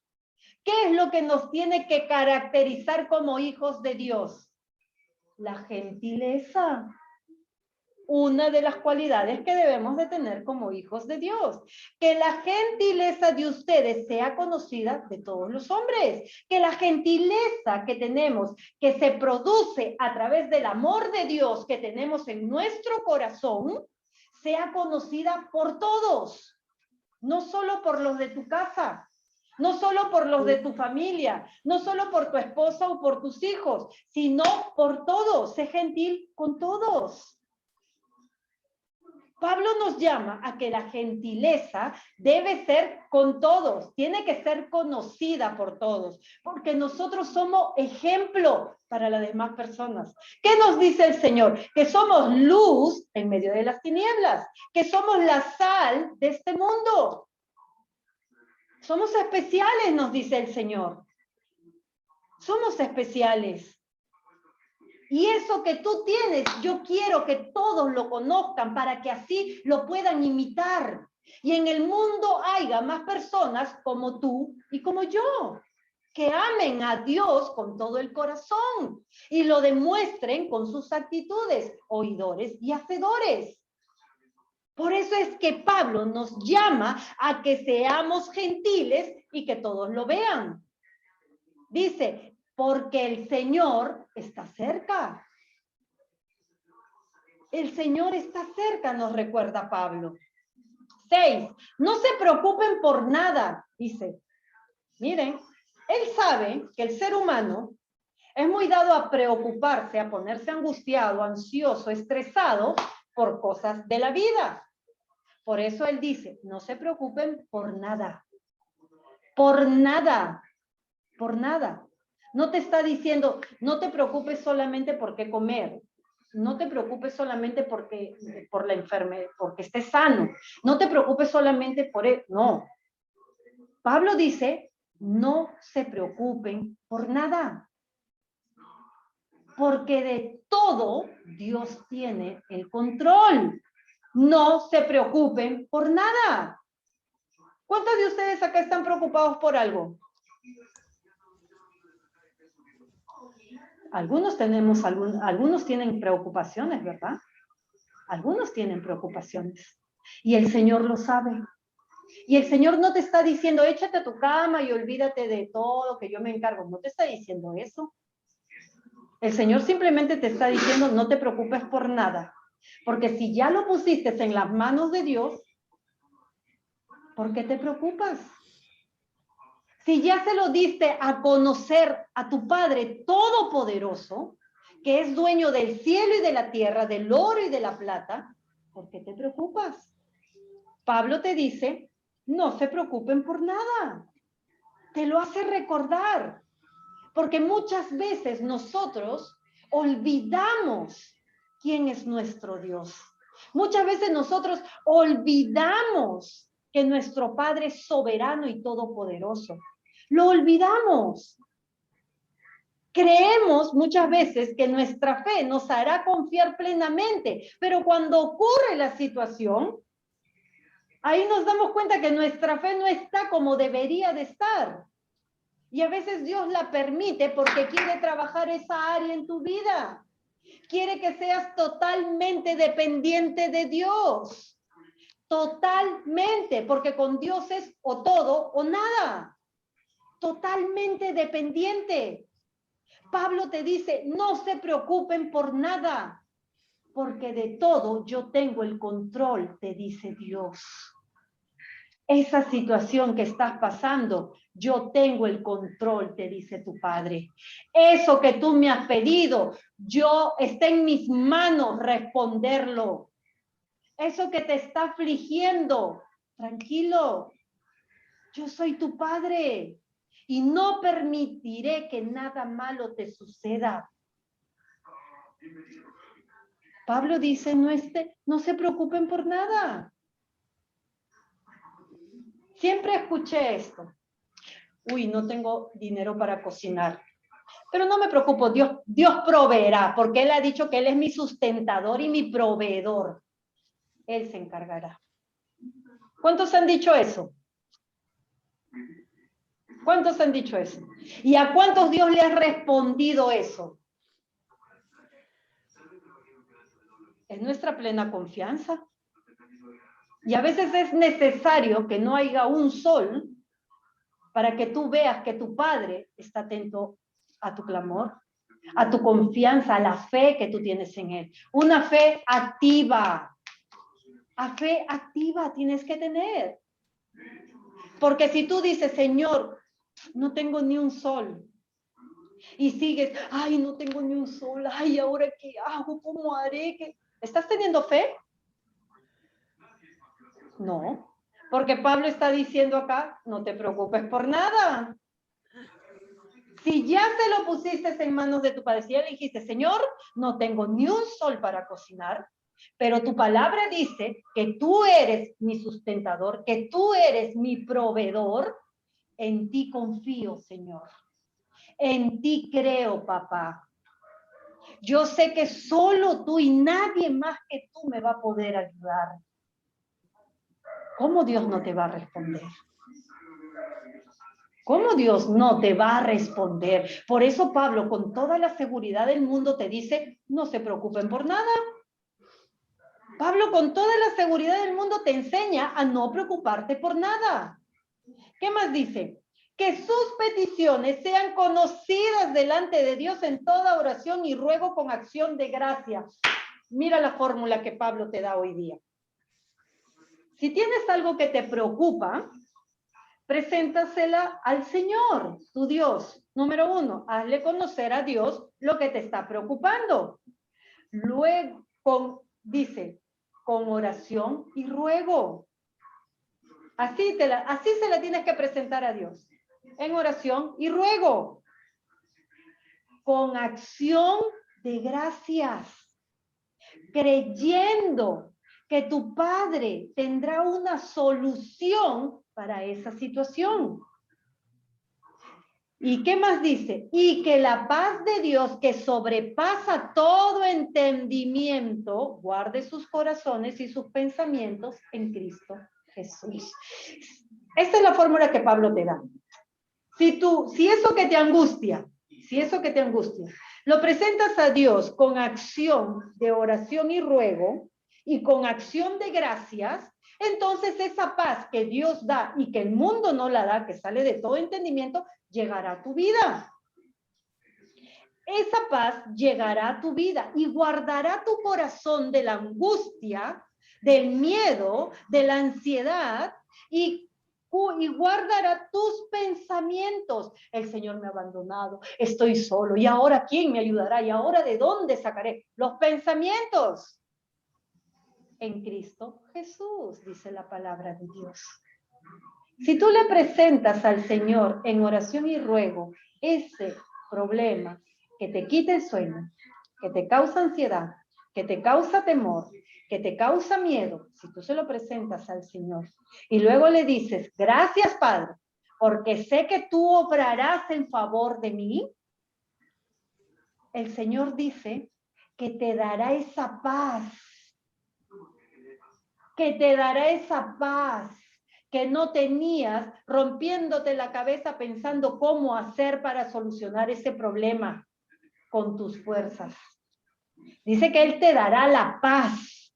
A: ¿qué es lo que nos tiene que caracterizar como hijos de Dios? La gentileza. Una de las cualidades que debemos de tener como hijos de Dios. Que la gentileza de ustedes sea conocida de todos los hombres. Que la gentileza que tenemos, que se produce a través del amor de Dios que tenemos en nuestro corazón, sea conocida por todos. No solo por los de tu casa, no solo por los de tu familia, no solo por tu esposa o por tus hijos, sino por todos. Sé gentil con todos. Pablo nos llama a que la gentileza debe ser con todos, tiene que ser conocida por todos, porque nosotros somos ejemplo para las demás personas. ¿Qué nos dice el Señor? Que somos luz en medio de las tinieblas, que somos la sal de este mundo. Somos especiales, nos dice el Señor. Somos especiales. Y eso que tú tienes, yo quiero que todos lo conozcan para que así lo puedan imitar. Y en el mundo haya más personas como tú y como yo, que amen a Dios con todo el corazón y lo demuestren con sus actitudes, oidores y hacedores. Por eso es que Pablo nos llama a que seamos gentiles y que todos lo vean. Dice, porque el Señor está cerca. El Señor está cerca, nos recuerda Pablo. 6. No se preocupen por nada, dice. Miren, él sabe que el ser humano es muy dado a preocuparse, a ponerse angustiado, ansioso, estresado por cosas de la vida. Por eso él dice, no se preocupen por nada. Por nada. Por nada. No te está diciendo, no te preocupes solamente por qué comer. No te preocupes solamente por la enfermedad, porque estés sano. No te preocupes solamente por eso. No. Pablo dice, no se preocupen por nada, porque de todo Dios tiene el control. No se preocupen por nada. ¿Cuántos de ustedes acá están preocupados por algo? Algunos tienen preocupaciones, ¿verdad? Algunos tienen preocupaciones. Y el Señor lo sabe. Y el Señor no te está diciendo, échate a tu cama y olvídate de todo, que yo me encargo. No te está diciendo eso. El Señor simplemente te está diciendo, no te preocupes por nada. Porque si ya lo pusiste en las manos de Dios, ¿por qué te preocupas? Si ya se lo diste a conocer a tu Padre Todopoderoso, que es dueño del cielo y de la tierra, del oro y de la plata, ¿por qué te preocupas? Pablo te dice, no se preocupen por nada. Te lo hace recordar. Porque muchas veces nosotros olvidamos quién es nuestro Dios. Muchas veces nosotros olvidamos que nuestro Padre es soberano y todopoderoso. Lo olvidamos. Creemos muchas veces que nuestra fe nos hará confiar plenamente, pero cuando ocurre la situación, ahí nos damos cuenta que nuestra fe no está como debería de estar. Y a veces Dios la permite porque quiere trabajar esa área en tu vida. Quiere que seas totalmente dependiente de Dios. Totalmente, porque con Dios es o todo o nada. Totalmente dependiente. Pablo te dice, no se preocupen por nada, porque de todo yo tengo el control, te dice Dios. Esa situación que estás pasando, yo tengo el control, te dice tu Padre. Eso que tú me has pedido, está en mis manos responderlo. Eso que te está afligiendo, tranquilo, yo soy tu Padre y no permitiré que nada malo te suceda. Pablo dice, no se preocupen por nada. Siempre escuché esto. Uy, no tengo dinero para cocinar. Pero no me preocupo, Dios proveerá, porque Él ha dicho que Él es mi sustentador y mi proveedor. Él se encargará. ¿Cuántos han dicho eso? ¿Cuántos han dicho eso? ¿Y a cuántos Dios le ha respondido eso? Es nuestra plena confianza. Y a veces es necesario que no haya un sol para que tú veas que tu Padre está atento a tu clamor, a tu confianza, a la fe que tú tienes en Él. Una fe activa. A fe activa tienes que tener. Porque si tú dices, Señor, no tengo ni un sol, y sigues, ay, no tengo ni un sol, ay, ¿ahora qué hago? ¿Cómo haré? ¿Estás teniendo fe? No, porque Pablo está diciendo acá, no te preocupes por nada. Si ya se lo pusiste en manos de tu Padre, si ya le dijiste, Señor, no tengo ni un sol para cocinar, pero tu palabra dice que tú eres mi sustentador, que tú eres mi proveedor, en ti confío, Señor. En ti creo, papá. Yo sé que solo tú y nadie más que tú me va a poder ayudar. ¿Cómo Dios no te va a responder? ¿Cómo Dios no te va a responder? Por eso Pablo, con toda la seguridad del mundo, te dice, no se preocupen por nada. Pablo, con toda la seguridad del mundo, te enseña a no preocuparte por nada. ¿Qué más dice? Que sus peticiones sean conocidas delante de Dios en toda oración y ruego con acción de gracia. Mira la fórmula que Pablo te da hoy día. Si tienes algo que te preocupa, preséntasela al Señor, tu Dios. Número 1, hazle conocer a Dios lo que te está preocupando. Luego, dice, con oración y ruego. Así se la tienes que presentar a Dios. En oración y ruego. Con acción de gracias. Creyendo que tu Padre tendrá una solución para esa situación. ¿Y qué más dice? Y que la paz de Dios, que sobrepasa todo entendimiento, guarde sus corazones y sus pensamientos en Cristo Jesús. Esta es la fórmula que Pablo te da. Si eso que te angustia, lo presentas a Dios con acción de oración y ruego y con acción de gracias, entonces esa paz que Dios da y que el mundo no la da, que sale de todo entendimiento, llegará a tu vida. Esa paz llegará a tu vida y guardará tu corazón de la angustia, del miedo, de la ansiedad y guardará tus pensamientos. El Señor me ha abandonado, estoy solo, y ahora ¿quién me ayudará? ¿Y ahora de dónde sacaré? Los pensamientos en Cristo Jesús, dice la palabra de Dios. Si tú le presentas al Señor en oración y ruego ese problema que te quita el sueño, que te causa ansiedad, que te causa temor, que te causa miedo, si tú se lo presentas al Señor y luego le dices, gracias Padre, porque sé que tú obrarás en favor de mí, el Señor dice que te dará esa paz, que te dará esa paz que no tenías, rompiéndote la cabeza pensando cómo hacer para solucionar ese problema con tus fuerzas. Dice que Él te dará la paz.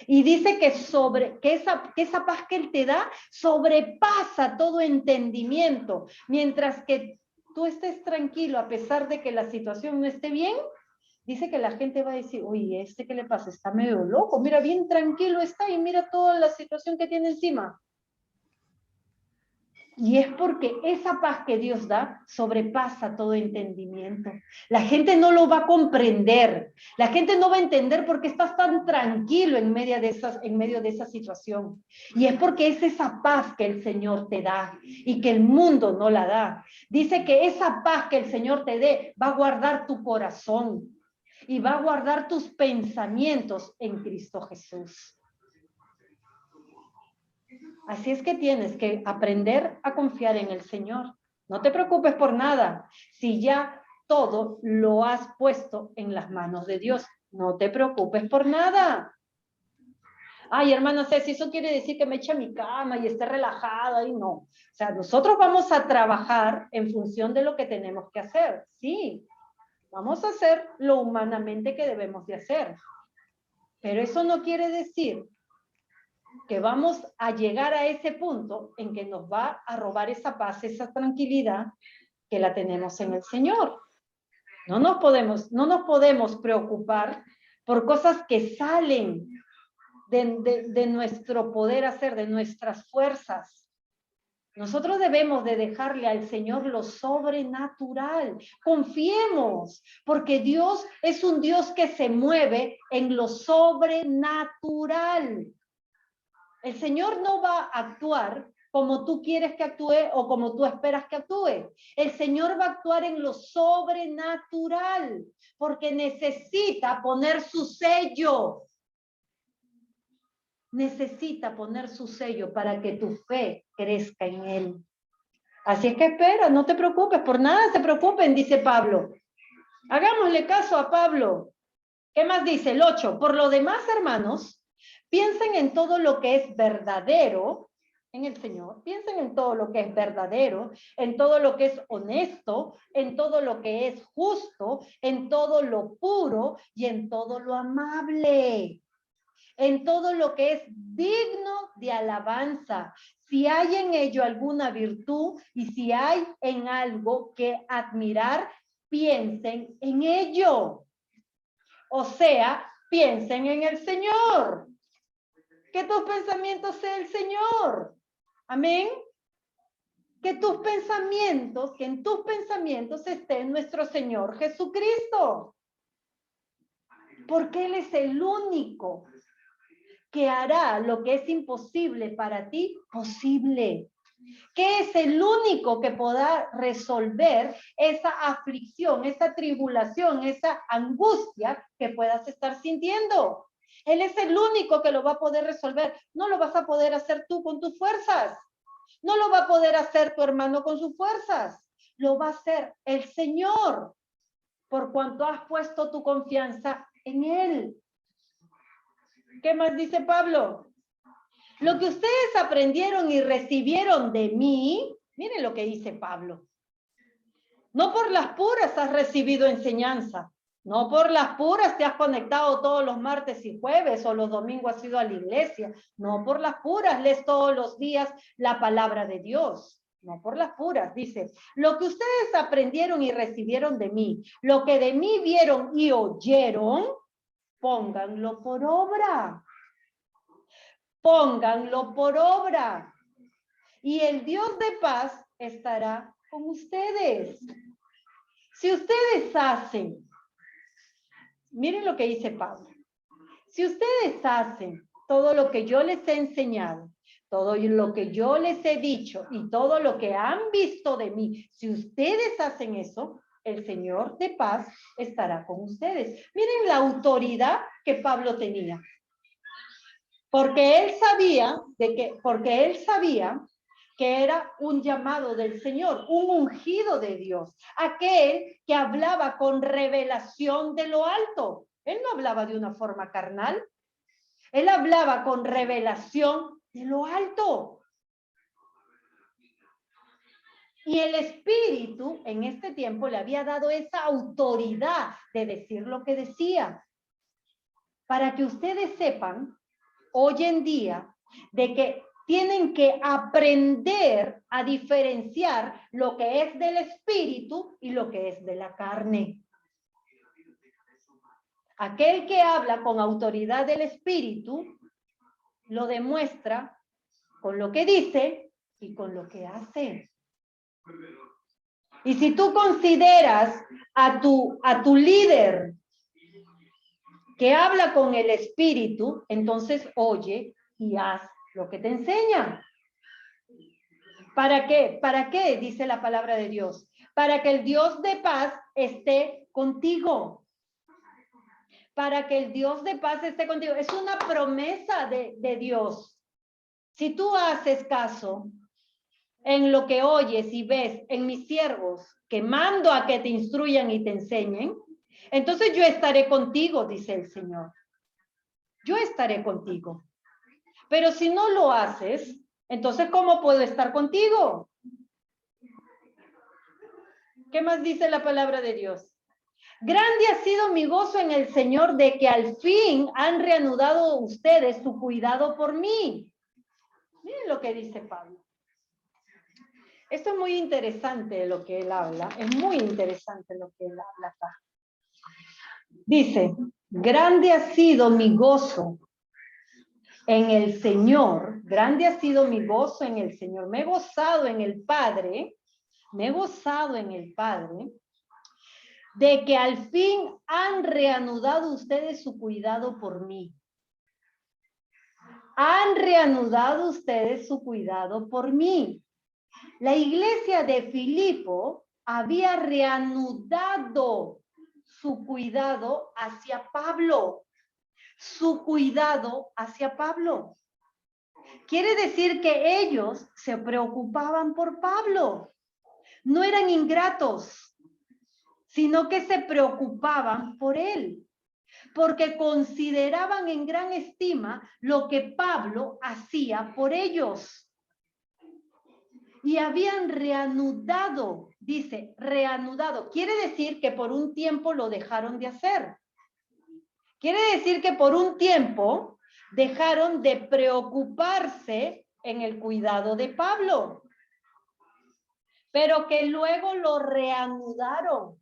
A: Y dice que esa paz que Él te da sobrepasa todo entendimiento. Mientras que tú estés tranquilo a pesar de que la situación no esté bien, dice que la gente va a decir, oye, ¿qué le pasa? Está medio loco, mira, bien tranquilo está y mira toda la situación que tiene encima. Y es porque esa paz que Dios da sobrepasa todo entendimiento. La gente no lo va a comprender. La gente no va a entender por qué estás tan tranquilo en medio de esa situación. Y es porque es esa paz que el Señor te da y que el mundo no la da. Dice que esa paz que el Señor te dé va a guardar tu corazón y va a guardar tus pensamientos en Cristo Jesús. Así es que tienes que aprender a confiar en el Señor. No te preocupes por nada. Si ya todo lo has puesto en las manos de Dios, no te preocupes por nada. Ay, hermana Ceci, eso quiere decir que me eche a mi cama y esté relajada y no. O sea, nosotros vamos a trabajar en función de lo que tenemos que hacer. Sí, vamos a hacer lo humanamente que debemos de hacer. Pero eso no quiere decir que vamos a llegar a ese punto en que nos va a robar esa paz, esa tranquilidad que la tenemos en el Señor. No nos podemos preocupar por cosas que salen de nuestro poder hacer, de nuestras fuerzas. Nosotros debemos de dejarle al Señor lo sobrenatural. Confiemos, porque Dios es un Dios que se mueve en lo sobrenatural. El Señor no va a actuar como tú quieres que actúe o como tú esperas que actúe. El Señor va a actuar en lo sobrenatural, porque necesita poner su sello. Necesita poner su sello para que tu fe crezca en Él. Así es que espera, no te preocupes, por nada se preocupen, dice Pablo. Hagámosle caso a Pablo. ¿Qué más dice? El 8. Por lo demás, hermanos, piensen en todo lo que es verdadero en el Señor. Piensen en todo lo que es verdadero, en todo lo que es honesto, en todo lo que es justo, en todo lo puro y en todo lo amable. En todo lo que es digno de alabanza. Si hay en ello alguna virtud y si hay en algo que admirar, piensen en ello. O sea, piensen en el Señor. Que tus pensamientos sean el Señor. Amén. Que en tus pensamientos esté nuestro Señor Jesucristo. Porque Él es el único que hará lo que es imposible para ti posible. Que es el único que podrá resolver esa aflicción, esa tribulación, esa angustia que puedas estar sintiendo. Él es el único que lo va a poder resolver. No lo vas a poder hacer tú con tus fuerzas. No lo va a poder hacer tu hermano con sus fuerzas. Lo va a hacer el Señor, por cuanto has puesto tu confianza en Él. ¿Qué más dice Pablo? Lo que ustedes aprendieron y recibieron de mí, miren lo que dice Pablo. No por las puras has recibido enseñanza. No por las puras te has conectado todos los martes y jueves o los domingos has ido a la iglesia. No por las puras lees todos los días la palabra de Dios. No por las puras, dice. Lo que ustedes aprendieron y recibieron de mí, lo que de mí vieron y oyeron, pónganlo por obra. Pónganlo por obra. Y el Dios de paz estará con ustedes. Si ustedes hacen, miren lo que dice Pablo. Si ustedes hacen todo lo que yo les he enseñado, todo lo que yo les he dicho y todo lo que han visto de mí, si ustedes hacen eso, el Señor de paz estará con ustedes. Miren la autoridad que Pablo tenía. Porque él sabía que era un llamado del Señor, un ungido de Dios, aquel que hablaba con revelación de lo alto. Él no hablaba de una forma carnal, él hablaba con revelación de lo alto. Y el Espíritu en este tiempo le había dado esa autoridad de decir lo que decía. Para que ustedes sepan, hoy en día, de que tienen que aprender a diferenciar lo que es del espíritu y lo que es de la carne. Aquel que habla con autoridad del espíritu lo demuestra con lo que dice y con lo que hace. Y si tú consideras a tu líder que habla con el espíritu, entonces oye y haz lo que te enseña. ¿Para qué? ¿Para qué? Dice la palabra de Dios. Para que el Dios de paz esté contigo. Para que el Dios de paz esté contigo. Es una promesa de Dios. Si tú haces caso en lo que oyes y ves en mis siervos, que mando a que te instruyan y te enseñen, entonces yo estaré contigo, dice el Señor. Yo estaré contigo. Pero si no lo haces, entonces ¿cómo puedo estar contigo? ¿Qué más dice la palabra de Dios? Grande ha sido mi gozo en el Señor de que al fin han reanudado ustedes su cuidado por mí. Miren lo que dice Pablo. Esto es muy interesante lo que él habla. Es muy interesante lo que él habla acá. Dice, grande ha sido mi gozo en el Señor. Grande ha sido mi gozo en el Señor. Me he gozado en el Padre. Me he gozado en el Padre de que al fin han reanudado ustedes su cuidado por mí. Han reanudado ustedes su cuidado por mí. La iglesia de Filipo había reanudado su cuidado hacia Pablo. Su cuidado hacia Pablo. Quiere decir que ellos se preocupaban por Pablo. No eran ingratos, sino que se preocupaban por él, porque consideraban en gran estima lo que Pablo hacía por ellos. Y habían reanudado, dice, reanudado. Quiere decir que por un tiempo lo dejaron de hacer. Quiere decir que por un tiempo dejaron de preocuparse en el cuidado de Pablo, pero que luego lo reanudaron,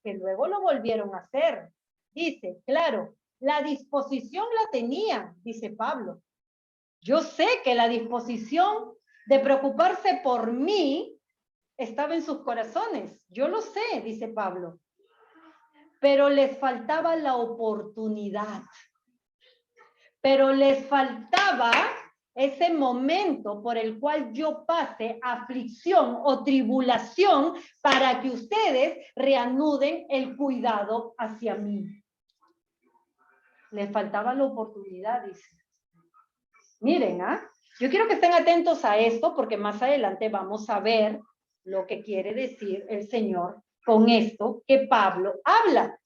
A: que luego lo volvieron a hacer. Dice, claro, la disposición la tenía, dice Pablo. Yo sé que la disposición de preocuparse por mí estaba en sus corazones. Yo lo sé, dice Pablo. Pero les faltaba la oportunidad. Pero les faltaba ese momento por el cual yo pase aflicción o tribulación para que ustedes reanuden el cuidado hacia mí. Le faltaba la oportunidad, dice. Miren, yo quiero que estén atentos a esto porque más adelante vamos a ver lo que quiere decir el Señor con esto que Pablo habla.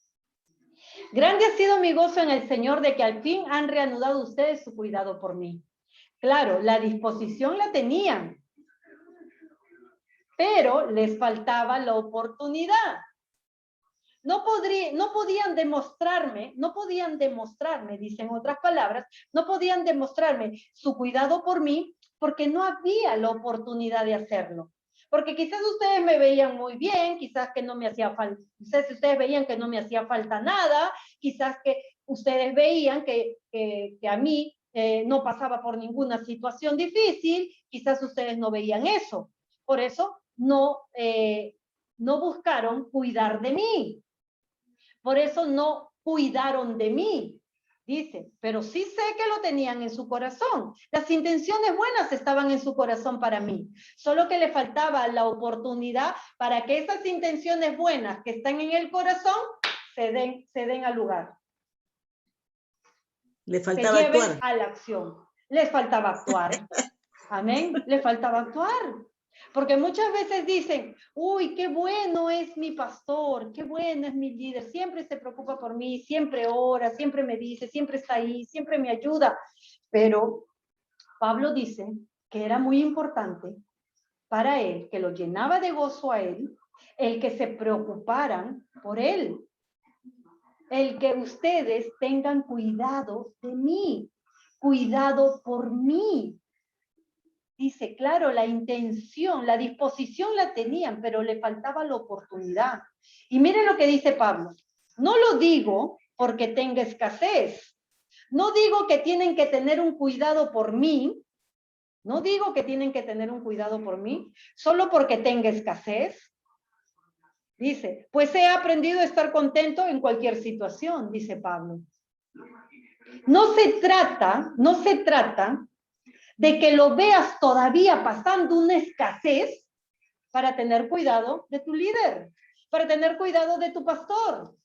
A: Grande ha sido mi gozo en el Señor de que al fin han reanudado ustedes su cuidado por mí. Claro, la disposición la tenían, pero les faltaba la oportunidad. No podían demostrarme, dicen otras palabras, no podían demostrarme su cuidado por mí porque no había la oportunidad de hacerlo. Porque quizás ustedes me veían muy bien, quizás que no me hacía falta, quizás ustedes veían que no me hacía falta nada, quizás que ustedes veían que a mí no pasaba por ninguna situación difícil, quizás ustedes no veían eso. Por eso no buscaron cuidar de mí. Por eso no cuidaron de mí, dice, pero sí sé que lo tenían en su corazón. Las intenciones buenas estaban en su corazón para mí, solo que le faltaba la oportunidad para que esas intenciones buenas que están en el corazón se den al lugar.
D: Le faltaba
A: se lleven
D: actuar.
A: a la acción. Les faltaba actuar. Amén. Le faltaba actuar. Porque muchas veces dicen, uy, qué bueno es mi pastor, qué bueno es mi líder, siempre se preocupa por mí, siempre ora, siempre me dice, siempre está ahí, siempre me ayuda. Pero Pablo dice que era muy importante para él, que lo llenaba de gozo a él, el que se preocuparan por él, el que ustedes tengan cuidado de mí, cuidado por mí. Dice, claro, la intención, la disposición la tenían, pero le faltaba la oportunidad. Y miren lo que dice Pablo. No lo digo porque tenga escasez. No digo que tienen que tener un cuidado por mí. No digo que tienen que tener un cuidado por mí solo porque tenga escasez. Dice, pues he aprendido a estar contento en cualquier situación, dice Pablo. No se trata de que lo veas todavía pasando una escasez para tener cuidado de tu líder, para tener cuidado de tu pastor.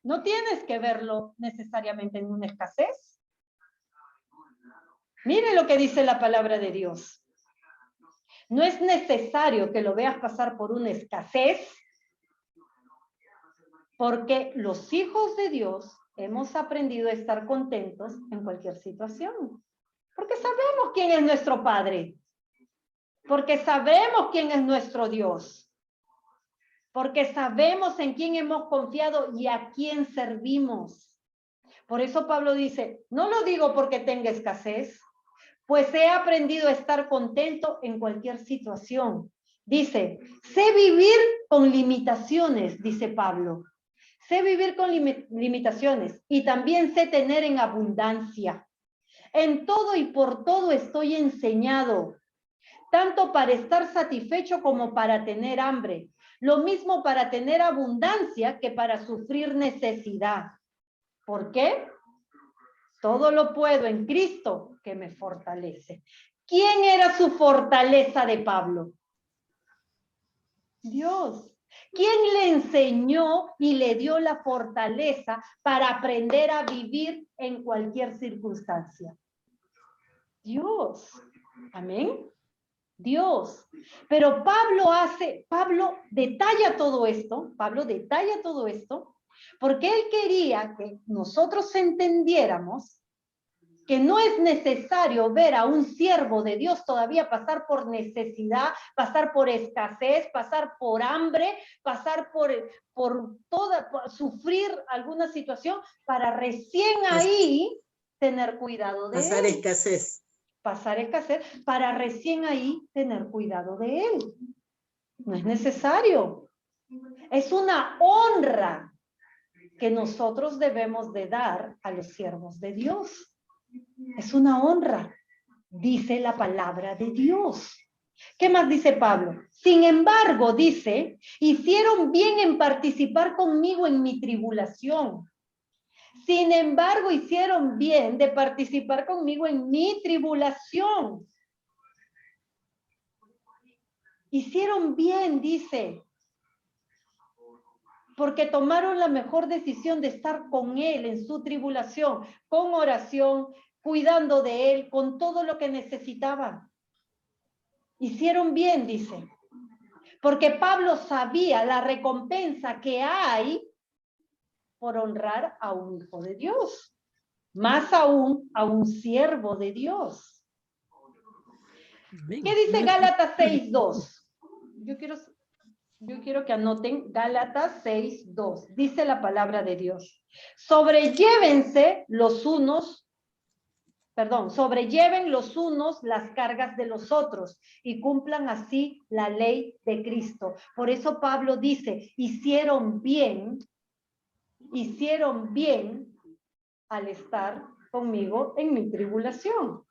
A: No tienes que verlo necesariamente en una escasez. Mire lo que dice la palabra de Dios. No es necesario que lo veas pasar por una escasez, porque los hijos de Dios hemos aprendido a estar contentos en cualquier situación. Porque sabemos quién es nuestro Padre. Porque sabemos quién es nuestro Dios. Porque sabemos en quién hemos confiado y a quién servimos. Por eso Pablo dice, no lo digo porque tenga escasez, pues he aprendido a estar contento en cualquier situación. Dice, sé vivir con limitaciones, dice Pablo. Sé vivir con limitaciones y también sé tener en abundancia. En todo y por todo estoy enseñado, tanto para estar satisfecho como para tener hambre. Lo mismo para tener abundancia que para sufrir necesidad. ¿Por qué? Todo lo puedo en Cristo que me fortalece. ¿Quién era su fortaleza de Pablo? Dios. ¿Quién le enseñó y le dio la fortaleza para aprender a vivir en cualquier circunstancia? Dios. Amén. Dios. Pero Pablo detalla todo esto, porque él quería que nosotros entendiéramos que no es necesario ver a un siervo de Dios todavía pasar por necesidad, pasar por escasez, pasar por hambre, pasar por sufrir alguna situación para recién ahí tener cuidado de
D: Pasar
A: él.
D: escasez.
A: Pasar escasez para recién ahí tener cuidado de él. No es necesario. Es una honra que nosotros debemos de dar a los siervos de Dios. Es una honra, dice la palabra de Dios. ¿Qué más dice Pablo? Sin embargo, dice, hicieron bien en participar conmigo en mi tribulación. Sin embargo, hicieron bien de participar conmigo en mi tribulación. Hicieron bien, dice. porque tomaron la mejor decisión de estar con Él en su tribulación, con oración, cuidando de Él, con todo lo que necesitaban. Hicieron bien, dice, porque Pablo sabía la recompensa que hay por honrar a un hijo de Dios, más aún a un siervo de Dios. ¿Qué dice Gálatas 6:2? Yo quiero que anoten Gálatas 6:2. Dice la palabra de Dios. Sobrelleven los unos las cargas de los otros y cumplan así la ley de Cristo. Por eso Pablo dice, hicieron bien al estar conmigo en mi tribulación.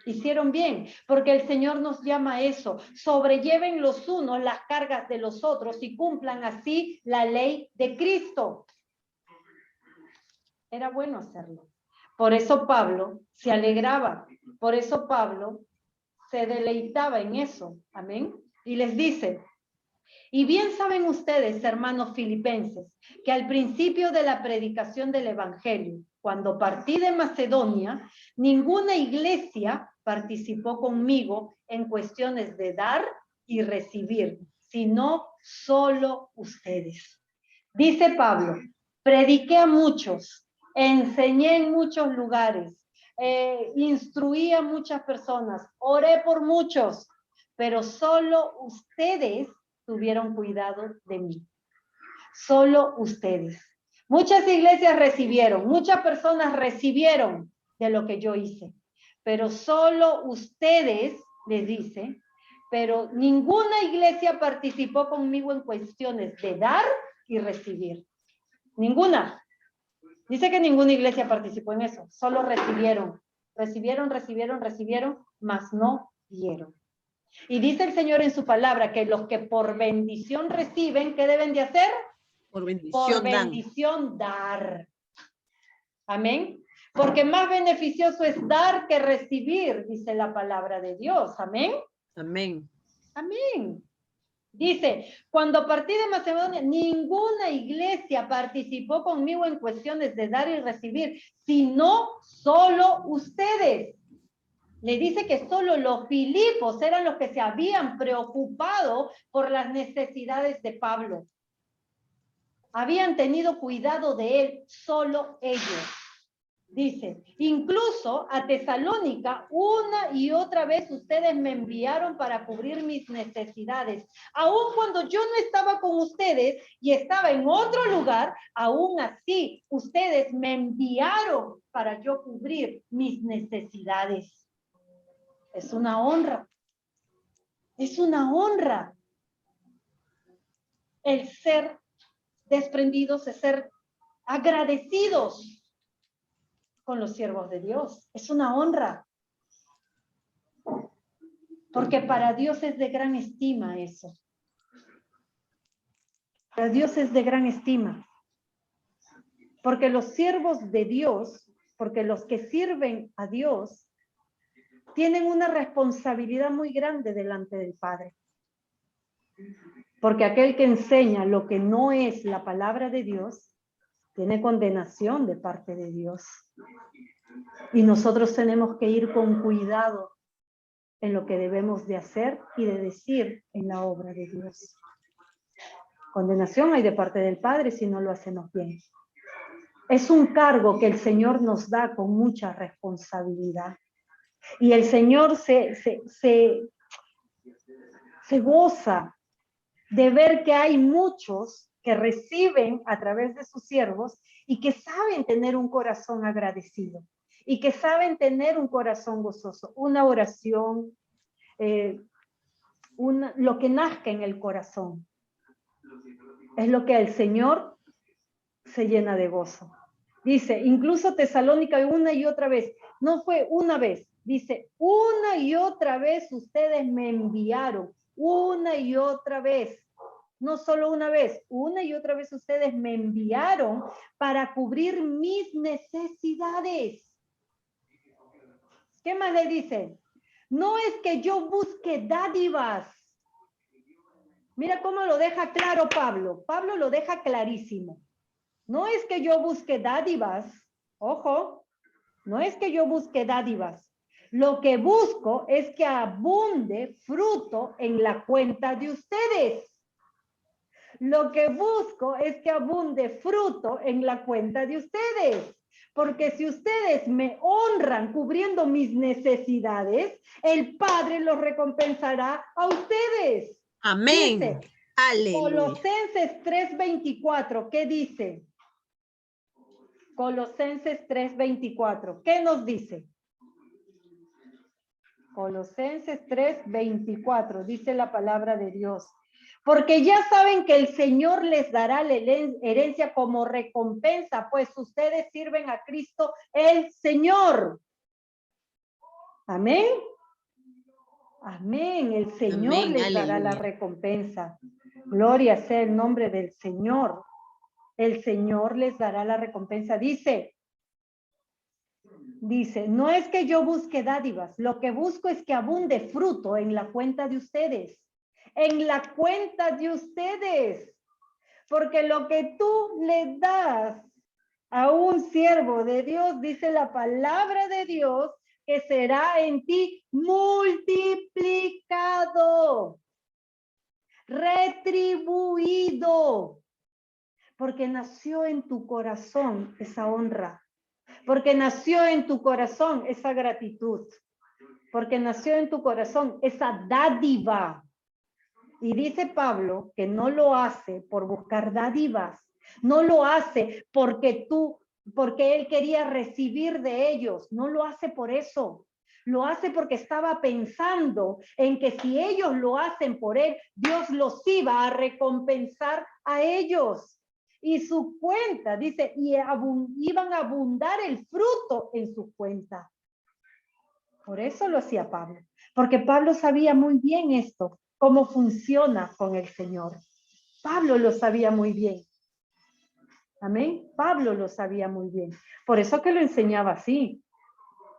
A: Hicieron bien, porque el Señor nos llama a eso. Sobrelleven los unos las cargas de los otros y cumplan así la ley de Cristo. Era bueno hacerlo. Por eso Pablo se alegraba. Por eso Pablo se deleitaba en eso. Amén. Y les dice, y bien saben ustedes, hermanos filipenses, que al principio de la predicación del Evangelio, cuando partí de Macedonia, ninguna iglesia participó conmigo en cuestiones de dar y recibir, sino solo ustedes. Dice Pablo, prediqué a muchos, enseñé en muchos lugares, instruí a muchas personas, oré por muchos, pero solo ustedes tuvieron cuidado de mí. Solo ustedes. Muchas iglesias recibieron, muchas personas recibieron de lo que yo hice, pero solo ustedes, les dice, pero ninguna iglesia participó conmigo en cuestiones de dar y recibir. Ninguna. Dice que ninguna iglesia participó en eso, solo recibieron, mas no dieron. Y dice el Señor en su palabra que los que por bendición reciben, ¿qué deben de hacer?
C: Por bendición,
A: dar. Amén. Porque más beneficioso es dar que recibir, dice la palabra de Dios. Amén.
C: Amén.
A: Amén. Dice, cuando partí de Macedonia, ninguna iglesia participó conmigo en cuestiones de dar y recibir, sino solo ustedes. Le dice que solo los Filipos eran los que se habían preocupado por las necesidades de Pablo. Habían tenido cuidado de él, solo ellos. Dice, incluso a Tesalónica, una y otra vez ustedes me enviaron para cubrir mis necesidades. Aun cuando yo no estaba con ustedes y estaba en otro lugar, aún así ustedes me enviaron para yo cubrir mis necesidades. Es una honra. Es una honra el ser desprendidos, el ser agradecidos con los siervos de Dios. Es una honra. Porque para Dios es de gran estima eso. Para Dios es de gran estima. Porque los siervos de Dios, porque los que sirven a Dios, tienen una responsabilidad muy grande delante del Padre. Porque aquel que enseña lo que no es la palabra de Dios, tiene condenación de parte de Dios. Y nosotros tenemos que ir con cuidado en lo que debemos de hacer y de decir en la obra de Dios. Condenación hay de parte del Padre si no lo hacemos bien. Es un cargo que el Señor nos da con mucha responsabilidad. Y el Señor se goza de ver que hay muchos que reciben a través de sus siervos y que saben tener un corazón agradecido y que saben tener un corazón gozoso, una oración, lo que nazca en el corazón. Es lo que el Señor se llena de gozo. Dice, incluso Tesalónica una y otra vez, no fue una vez, dice, una y otra vez ustedes me enviaron, una y otra vez. No solo una vez y otra vez ustedes me enviaron para cubrir mis necesidades. ¿Qué más le dice? No es que yo busque dádivas. Mira cómo lo deja claro Pablo. Pablo lo deja clarísimo. No es que yo busque dádivas, ojo, no es que yo busque dádivas. Lo que busco es que abunde fruto en la cuenta de ustedes. Lo que busco es que abunde fruto en la cuenta de ustedes. Porque si ustedes me honran cubriendo mis necesidades, el Padre los recompensará a ustedes.
C: Amén.
A: Dice,
C: Aleluya.
A: Colosenses 3:24, ¿qué dice? Colosenses 3:24, ¿qué nos dice? Colosenses 3:24, dice la palabra de Dios. Porque ya saben que el Señor les dará la herencia como recompensa, pues ustedes sirven a Cristo el Señor. Amén. Amén. El Señor
C: Amén,
A: les dará la
C: aleluya.
A: recompensa. Gloria sea el nombre del Señor. El Señor les dará la recompensa. Dice, no es que yo busque dádivas, lo que busco es que abunde fruto en la cuenta de ustedes. En la cuenta de ustedes. Porque lo que tú le das a un siervo de Dios, dice la palabra de Dios, que será en ti multiplicado, retribuido, porque nació en tu corazón esa honra, porque nació en tu corazón esa gratitud, porque nació en tu corazón esa dádiva. Y dice Pablo que no lo hace por buscar dádivas, no lo hace porque él quería recibir de ellos, no lo hace por eso. Lo hace porque estaba pensando en que si ellos lo hacen por él, Dios los iba a recompensar a ellos. Y su cuenta, dice, iban a abundar el fruto en su cuenta. Por eso lo hacía Pablo, porque Pablo sabía muy bien esto, cómo funciona con el Señor. Pablo lo sabía muy bien. Amén. Pablo lo sabía muy bien. Por eso que lo enseñaba así.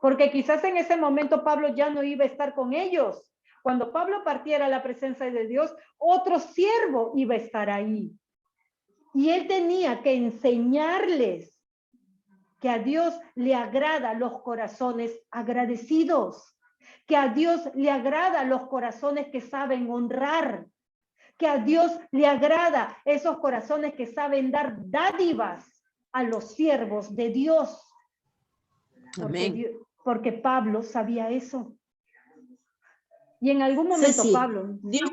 A: Porque quizás en ese momento Pablo ya no iba a estar con ellos. Cuando Pablo partiera a la presencia de Dios, otro siervo iba a estar ahí. Y él tenía que enseñarles que a Dios le agrada los corazones agradecidos, que a Dios le agrada los corazones que saben honrar, que a Dios le agrada esos corazones que saben dar dádivas a los siervos de Dios.
C: Amén.
A: Porque Pablo sabía eso. Y en algún momento
D: Ceci,
A: Pablo.
D: Dios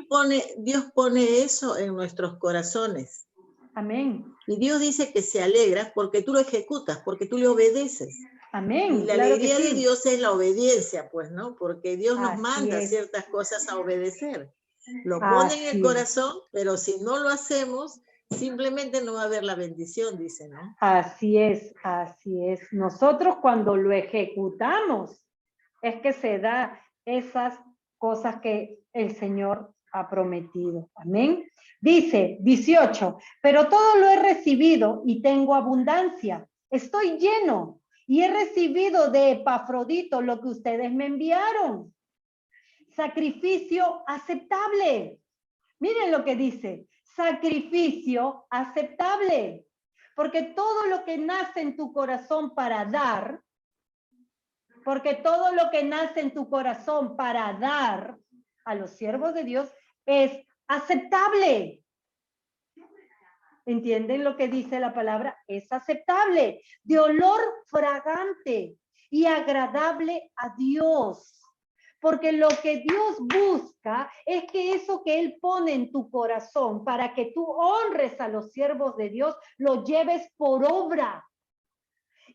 D: pone eso en nuestros corazones.
A: Amén.
D: Y Dios dice que se alegra porque tú lo ejecutas, porque tú le obedeces.
A: Amén.
D: Y la
A: claro
D: alegría
A: que sí.
D: de Dios es la obediencia, pues, ¿no? Porque Dios nos
A: Así
D: manda
A: es.
D: ciertas cosas a obedecer. Lo pone en el corazón, pero si no lo hacemos, simplemente no va a haber la bendición, dice, ¿no?
A: Así es, así es. Nosotros cuando lo ejecutamos, es que se da esas cosas que el Señor ha prometido. Amén. Dice 18, pero todo lo he recibido y tengo abundancia. Estoy lleno y he recibido de Epafrodito lo que ustedes me enviaron. Sacrificio aceptable. Miren lo que dice, sacrificio aceptable. Porque todo lo que nace en tu corazón para dar, porque todo lo que nace en tu corazón para dar a los siervos de Dios es aceptable. ¿Entienden lo que dice la palabra? Es aceptable, de olor fragante y agradable a Dios. Porque lo que Dios busca es que eso que Él pone en tu corazón para que tú honres a los siervos de Dios, lo lleves por obra.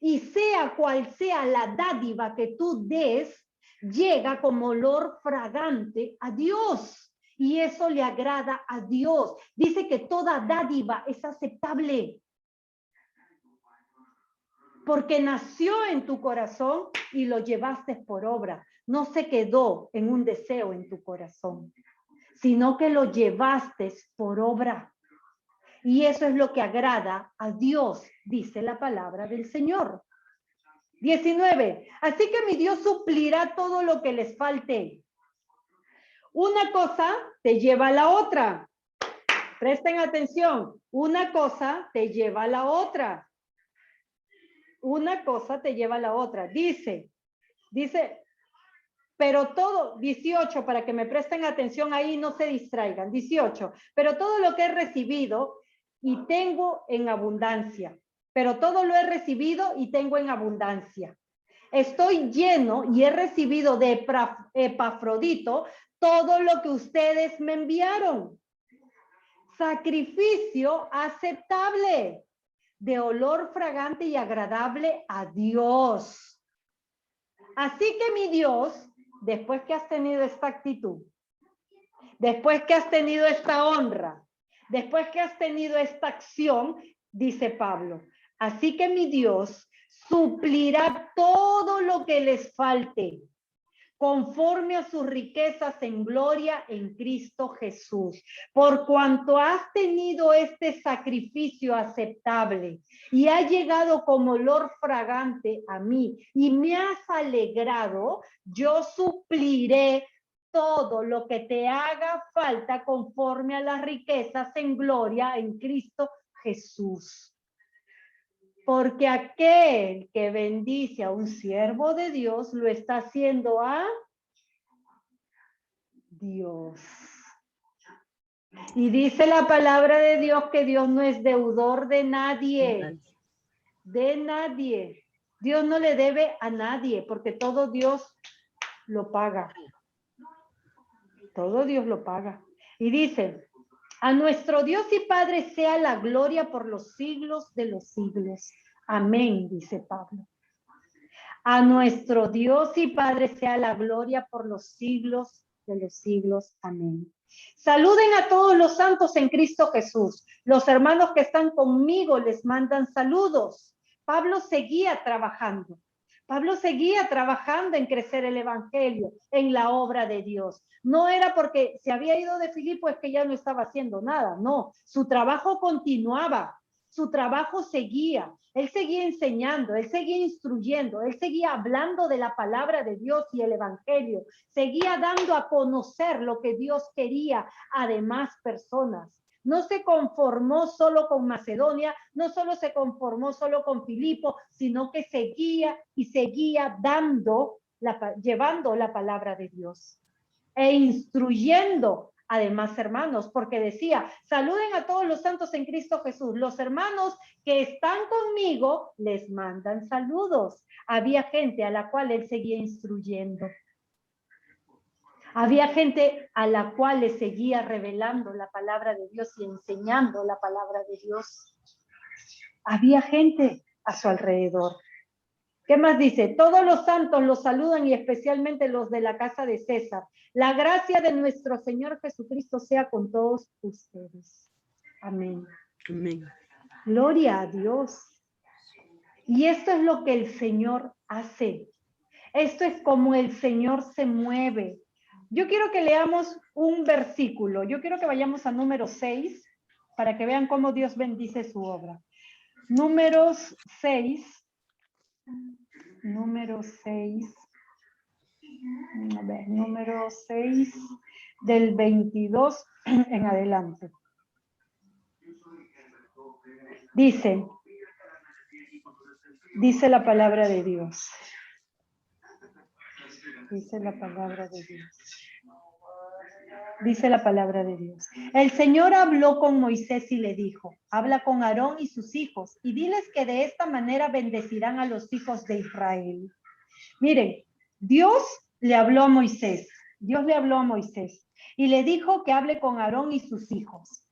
A: Y sea cual sea la dádiva que tú des, llega como olor fragante a Dios. Y eso le agrada a Dios. Dice que toda dádiva es aceptable. Porque nació en tu corazón y lo llevaste por obra. No se quedó en un deseo en tu corazón, sino que lo llevaste por obra. Y eso es lo que agrada a Dios, dice la palabra del Señor. 19. Así que mi Dios suplirá todo lo que les falte. Una cosa te lleva a la otra. Presten atención, una cosa te lleva a la otra. Una cosa te lleva a la otra. Dice, pero todo, 18, para que me presten atención ahí, no se distraigan, 18, pero todo lo que he recibido y tengo en abundancia, pero todo lo he recibido y tengo en abundancia. Estoy lleno y he recibido de Epafrodito todo lo que ustedes me enviaron. Sacrificio aceptable, de olor fragante y agradable a Dios. Así que mi Dios, después que has tenido esta actitud, después que has tenido esta honra, después que has tenido esta acción, dice Pablo, así que mi Dios suplirá todo lo que les falte, conforme a sus riquezas en gloria en Cristo Jesús. Por cuanto has tenido este sacrificio aceptable y ha llegado como olor fragante a mí y me has alegrado, yo supliré todo lo que te haga falta conforme a las riquezas en gloria en Cristo Jesús. Porque aquel que bendice a un siervo de Dios lo está haciendo a Dios. Y dice la palabra de Dios que Dios no es deudor de nadie. De nadie. Dios no le debe a nadie porque todo Dios lo paga. Todo Dios lo paga. Y dice, a nuestro Dios y Padre sea la gloria por los siglos de los siglos. Amén, dice Pablo. A nuestro Dios y Padre sea la gloria por los siglos de los siglos. Amén. Saluden a todos los santos en Cristo Jesús. Los hermanos que están conmigo les mandan saludos. Pablo seguía trabajando. Pablo seguía trabajando en crecer el evangelio, en la obra de Dios. No era porque se había ido de Filipo es que ya no estaba haciendo nada, no. Su trabajo continuaba, su trabajo seguía. Él seguía enseñando, él seguía instruyendo, él seguía hablando de la palabra de Dios y el evangelio. Seguía dando a conocer lo que Dios quería a demás personas. No se conformó solo con Macedonia, no solo se conformó solo con Filipo, sino que seguía y seguía llevando la palabra de Dios e instruyendo a demás hermanos, porque decía, saluden a todos los santos en Cristo Jesús. Los hermanos que están conmigo les mandan saludos. Había gente a la cual él seguía instruyendo. Había gente a la cual le seguía revelando la palabra de Dios y enseñando la palabra de Dios. Había gente a su alrededor. ¿Qué más dice? Todos los santos los saludan y especialmente los de la casa de César. La gracia de nuestro Señor Jesucristo sea con todos ustedes. Amén.
C: Amén.
A: Gloria a Dios. Y esto es lo que el Señor hace. Esto es como el Señor se mueve. Yo quiero que leamos un versículo. Yo quiero que vayamos a número 6 para que vean cómo Dios bendice su obra. Números 6. Número 6. A ver, número 6 del 22 en adelante. Dice la palabra de Dios. Dice la palabra de Dios. Dice la palabra de Dios. El Señor habló con Moisés y le dijo, habla con Aarón y sus hijos y diles que de esta manera bendecirán a los hijos de Israel. Miren, Dios le habló a Moisés. Dios le habló a Moisés y le dijo que hable con Aarón y sus hijos,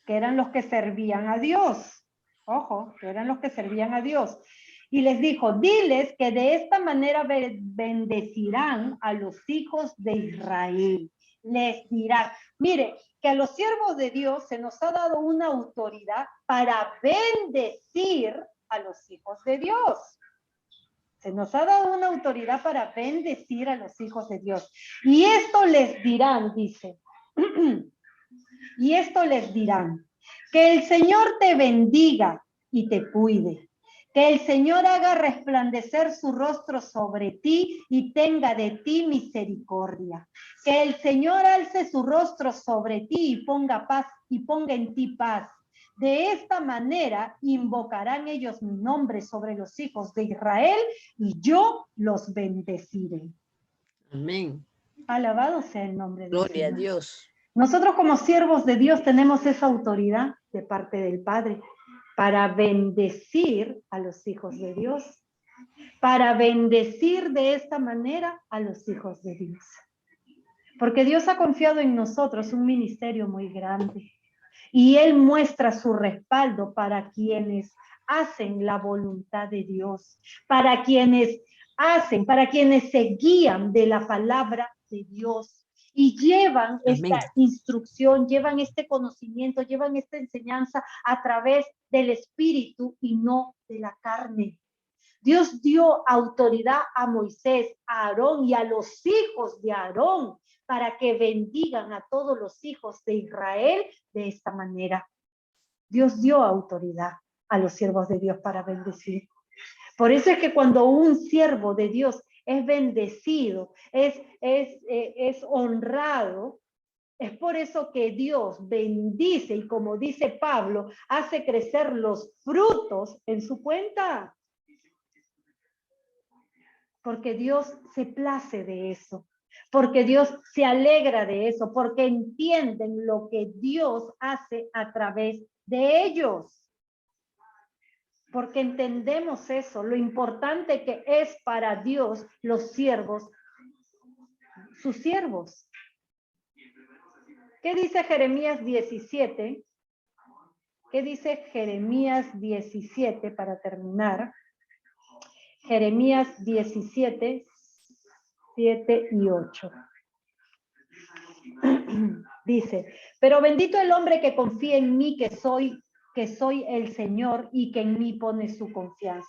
A: que eran los que servían a Dios. Ojo, que eran los que servían a Dios. Y les dijo, diles que de esta manera bendecirán a los hijos de Israel. Les dirán, mire, que a los siervos de Dios se nos ha dado una autoridad para bendecir a los hijos de Dios. Se nos ha dado una autoridad para bendecir a los hijos de Dios. Y esto les dirán, dice, y esto les dirán, que el Señor te bendiga y te cuide. Que el Señor haga resplandecer su rostro sobre ti y tenga de ti misericordia. Que el Señor alce su rostro sobre ti y ponga paz y ponga en ti paz. De esta manera invocarán ellos mi nombre sobre los hijos de Israel y yo los bendeciré.
C: Amén.
A: Alabado sea el nombre del
C: Gloria
A: Señor.
C: a Dios.
A: Nosotros como siervos de Dios tenemos esa autoridad de parte del Padre para bendecir a los hijos de Dios, para bendecir de esta manera a los hijos de Dios. Porque Dios ha confiado en nosotros un ministerio muy grande y Él muestra su respaldo para quienes hacen la voluntad de Dios, para quienes se guían de la palabra de Dios y llevan esta instrucción, llevan este conocimiento, llevan esta enseñanza a través del Espíritu y no de la carne. Dios dio autoridad a Moisés, a Aarón y a los hijos de Aarón para que bendigan a todos los hijos de Israel de esta manera. Dios dio autoridad a los siervos de Dios para bendecir. Por eso es que cuando un siervo de Dios es bendecido, es honrado, es por eso que Dios bendice y, como dice Pablo, hace crecer los frutos en su cuenta. Porque Dios se place de eso, porque Dios se alegra de eso, porque entienden lo que Dios hace a través de ellos. Porque entendemos eso, lo importante que es para Dios los siervos, sus siervos. ¿Qué dice Jeremías 17? ¿Qué dice Jeremías 17 para terminar? Jeremías 17, 7 y 8. Dice, pero bendito el hombre que confía en mí, que soy el Señor y que en mí pone su confianza.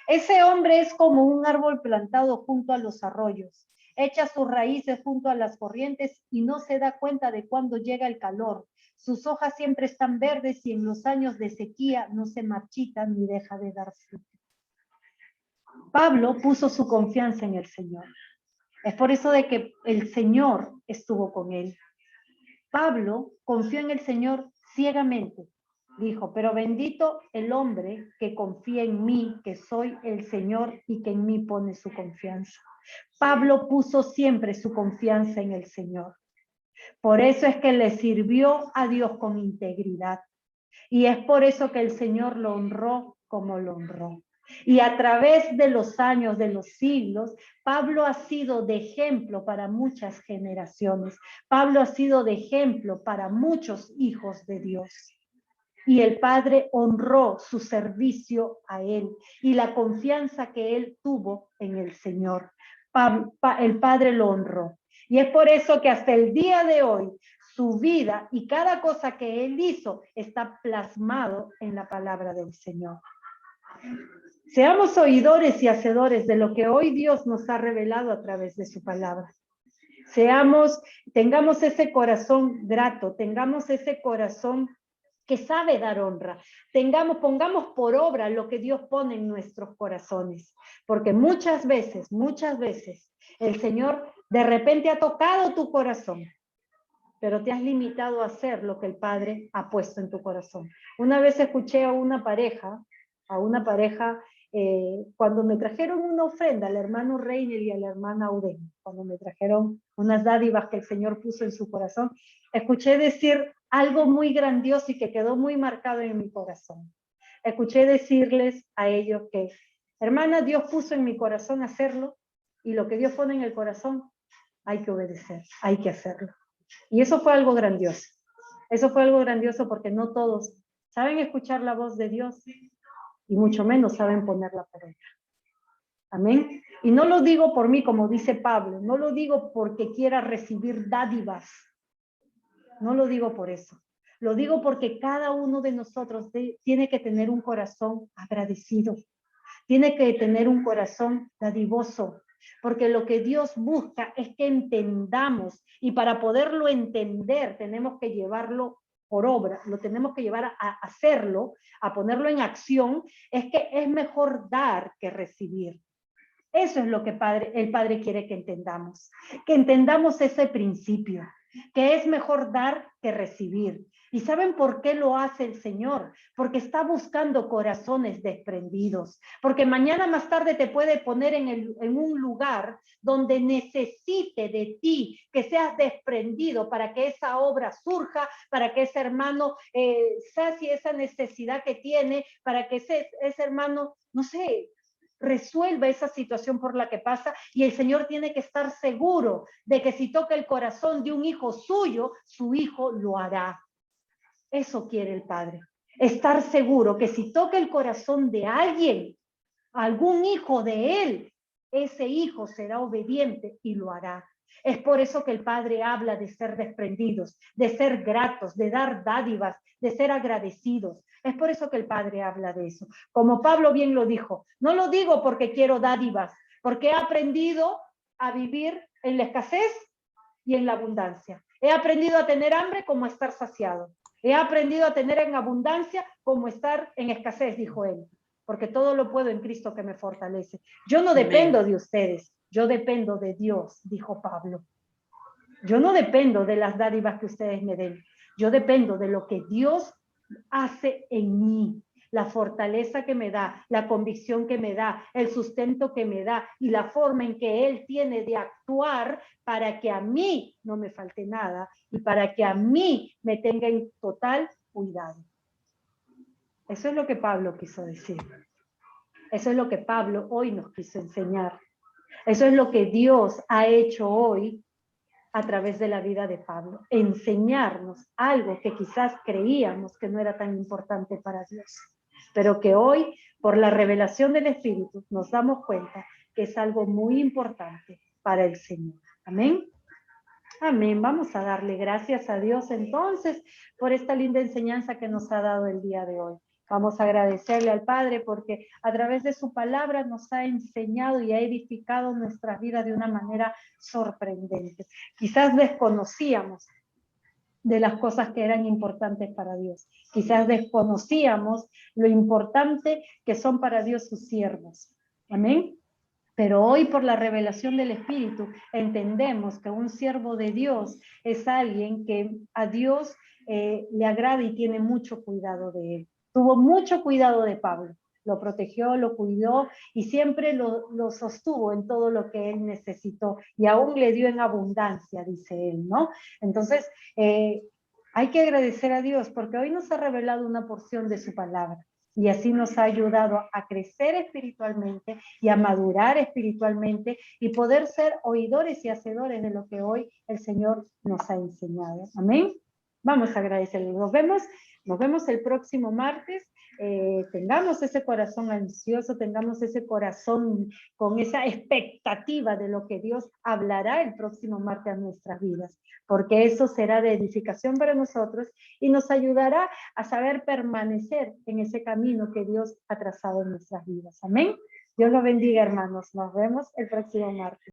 A: Ese hombre es como un árbol plantado junto a los arroyos, echa sus raíces junto a las corrientes y no se da cuenta de cuándo llega el calor. Sus hojas siempre están verdes y en los años de sequía no se marchitan ni deja de dar fruto. Pablo puso su confianza en el Señor. Es por eso de que el Señor estuvo con él. Pablo confió en el Señor ciegamente. Dijo, pero bendito el hombre que confía en mí, que soy el Señor y que en mí pone su confianza. Pablo puso siempre su confianza en el Señor. Por eso es que le sirvió a Dios con integridad. Y es por eso que el Señor lo honró como lo honró. Y a través de los años, de los siglos, Pablo ha sido de ejemplo para muchas generaciones. Pablo ha sido de ejemplo para muchos hijos de Dios. Y el Padre honró su servicio a él y la confianza que él tuvo en el Señor. El Padre lo honró. Y es por eso que hasta el día de hoy, su vida y cada cosa que él hizo está plasmado en la palabra del Señor. Seamos oidores y hacedores de lo que hoy Dios nos ha revelado a través de su palabra. Tengamos ese corazón grato, tengamos ese corazón que sabe dar honra. Pongamos por obra lo que Dios pone en nuestros corazones. Porque muchas veces, el Señor de repente ha tocado tu corazón, pero te has limitado a hacer lo que el Padre ha puesto en tu corazón. Una vez escuché a una pareja, cuando me trajeron una ofrenda al hermano Reiner y a la hermana Auden, cuando me trajeron unas dádivas que el Señor puso en su corazón, escuché decir algo muy grandioso y que quedó muy marcado en mi corazón. Escuché decirles a ellos que, hermana, Dios puso en mi corazón hacerlo, y lo que Dios pone en el corazón hay que obedecer, hay que hacerlo. Y eso fue algo grandioso. Eso fue algo grandioso porque no todos saben escuchar la voz de Dios y mucho menos saben ponerla por obra. Amén. Y no lo digo por mí, como dice Pablo, no lo digo porque quiera recibir dádivas. No lo digo por eso. Lo digo porque cada uno de nosotros tiene que tener un corazón agradecido. Tiene que tener un corazón dadivoso. Porque lo que Dios busca es que entendamos. Y para poderlo entender tenemos que llevarlo por obra. Lo tenemos que llevar a hacerlo, a ponerlo en acción. Es que es mejor dar que recibir. Eso es lo que el Padre quiere que entendamos. Que entendamos ese principio. que es mejor dar que recibir. ¿Y saben por qué lo hace el Señor? Porque está buscando corazones desprendidos. Porque mañana más tarde te puede poner en un lugar donde necesite de ti que seas desprendido para que esa obra surja, para que ese hermano sacie esa necesidad que tiene, para que ese hermano, no sé, resuelva esa situación por la que pasa, y el Señor tiene que estar seguro de que si toca el corazón de un hijo suyo, su hijo lo hará. Eso quiere el Padre, estar seguro que si toca el corazón de alguien, algún hijo de él, ese hijo será obediente y lo hará. Es por eso que el Padre habla de ser desprendidos, de ser gratos, de dar dádivas, de ser agradecidos. Es por eso que el Padre habla de eso. Como Pablo bien lo dijo, no lo digo porque quiero dádivas, porque he aprendido a vivir en la escasez y en la abundancia. He aprendido a tener hambre como a estar saciado. He aprendido a tener en abundancia como estar en escasez, dijo él, porque todo lo puedo en Cristo que me fortalece. Yo no dependo de ustedes, yo dependo de Dios, dijo Pablo. Yo no dependo de las dádivas que ustedes me den, yo dependo de lo que Dios hace en mí, la fortaleza que me da, la convicción que me da, el sustento que me da y la forma en que Él tiene de actuar para que a mí no me falte nada y para que a mí me tenga en total cuidado. Eso es lo que Pablo quiso decir. Eso es lo que Pablo hoy nos quiso enseñar. Eso es lo que Dios ha hecho hoy a través de la vida de Pablo. Enseñarnos algo que quizás creíamos que no era tan importante para Dios, pero que hoy, por la revelación del Espíritu, nos damos cuenta que es algo muy importante para el Señor. Amén. Amén. Vamos a darle gracias a Dios entonces por esta linda enseñanza que nos ha dado el día de hoy. Vamos a agradecerle al Padre porque a través de su palabra nos ha enseñado y ha edificado nuestra vida de una manera sorprendente. Quizás desconocíamos de las cosas que eran importantes para Dios. Quizás desconocíamos lo importante que son para Dios sus siervos. Amén. Pero hoy por la revelación del Espíritu entendemos que un siervo de Dios es alguien que a Dios le agrada y tiene mucho cuidado de él. Tuvo mucho cuidado de Pablo, lo protegió, lo cuidó y siempre lo sostuvo en todo lo que él necesitó y aún le dio en abundancia, dice él, ¿no? Entonces, hay que agradecer a Dios porque hoy nos ha revelado una porción de su palabra. Y así nos ha ayudado a crecer espiritualmente y a madurar espiritualmente y poder ser oidores y hacedores de lo que hoy el Señor nos ha enseñado. Amén. Vamos a agradecerle. Nos vemos el próximo martes. Tengamos ese corazón ansioso, tengamos ese corazón con esa expectativa de lo que Dios hablará el próximo martes a nuestras vidas, porque eso será de edificación para nosotros y nos ayudará a saber permanecer en ese camino que Dios ha trazado en nuestras vidas. Amén. Dios los bendiga, hermanos. Nos vemos el próximo martes.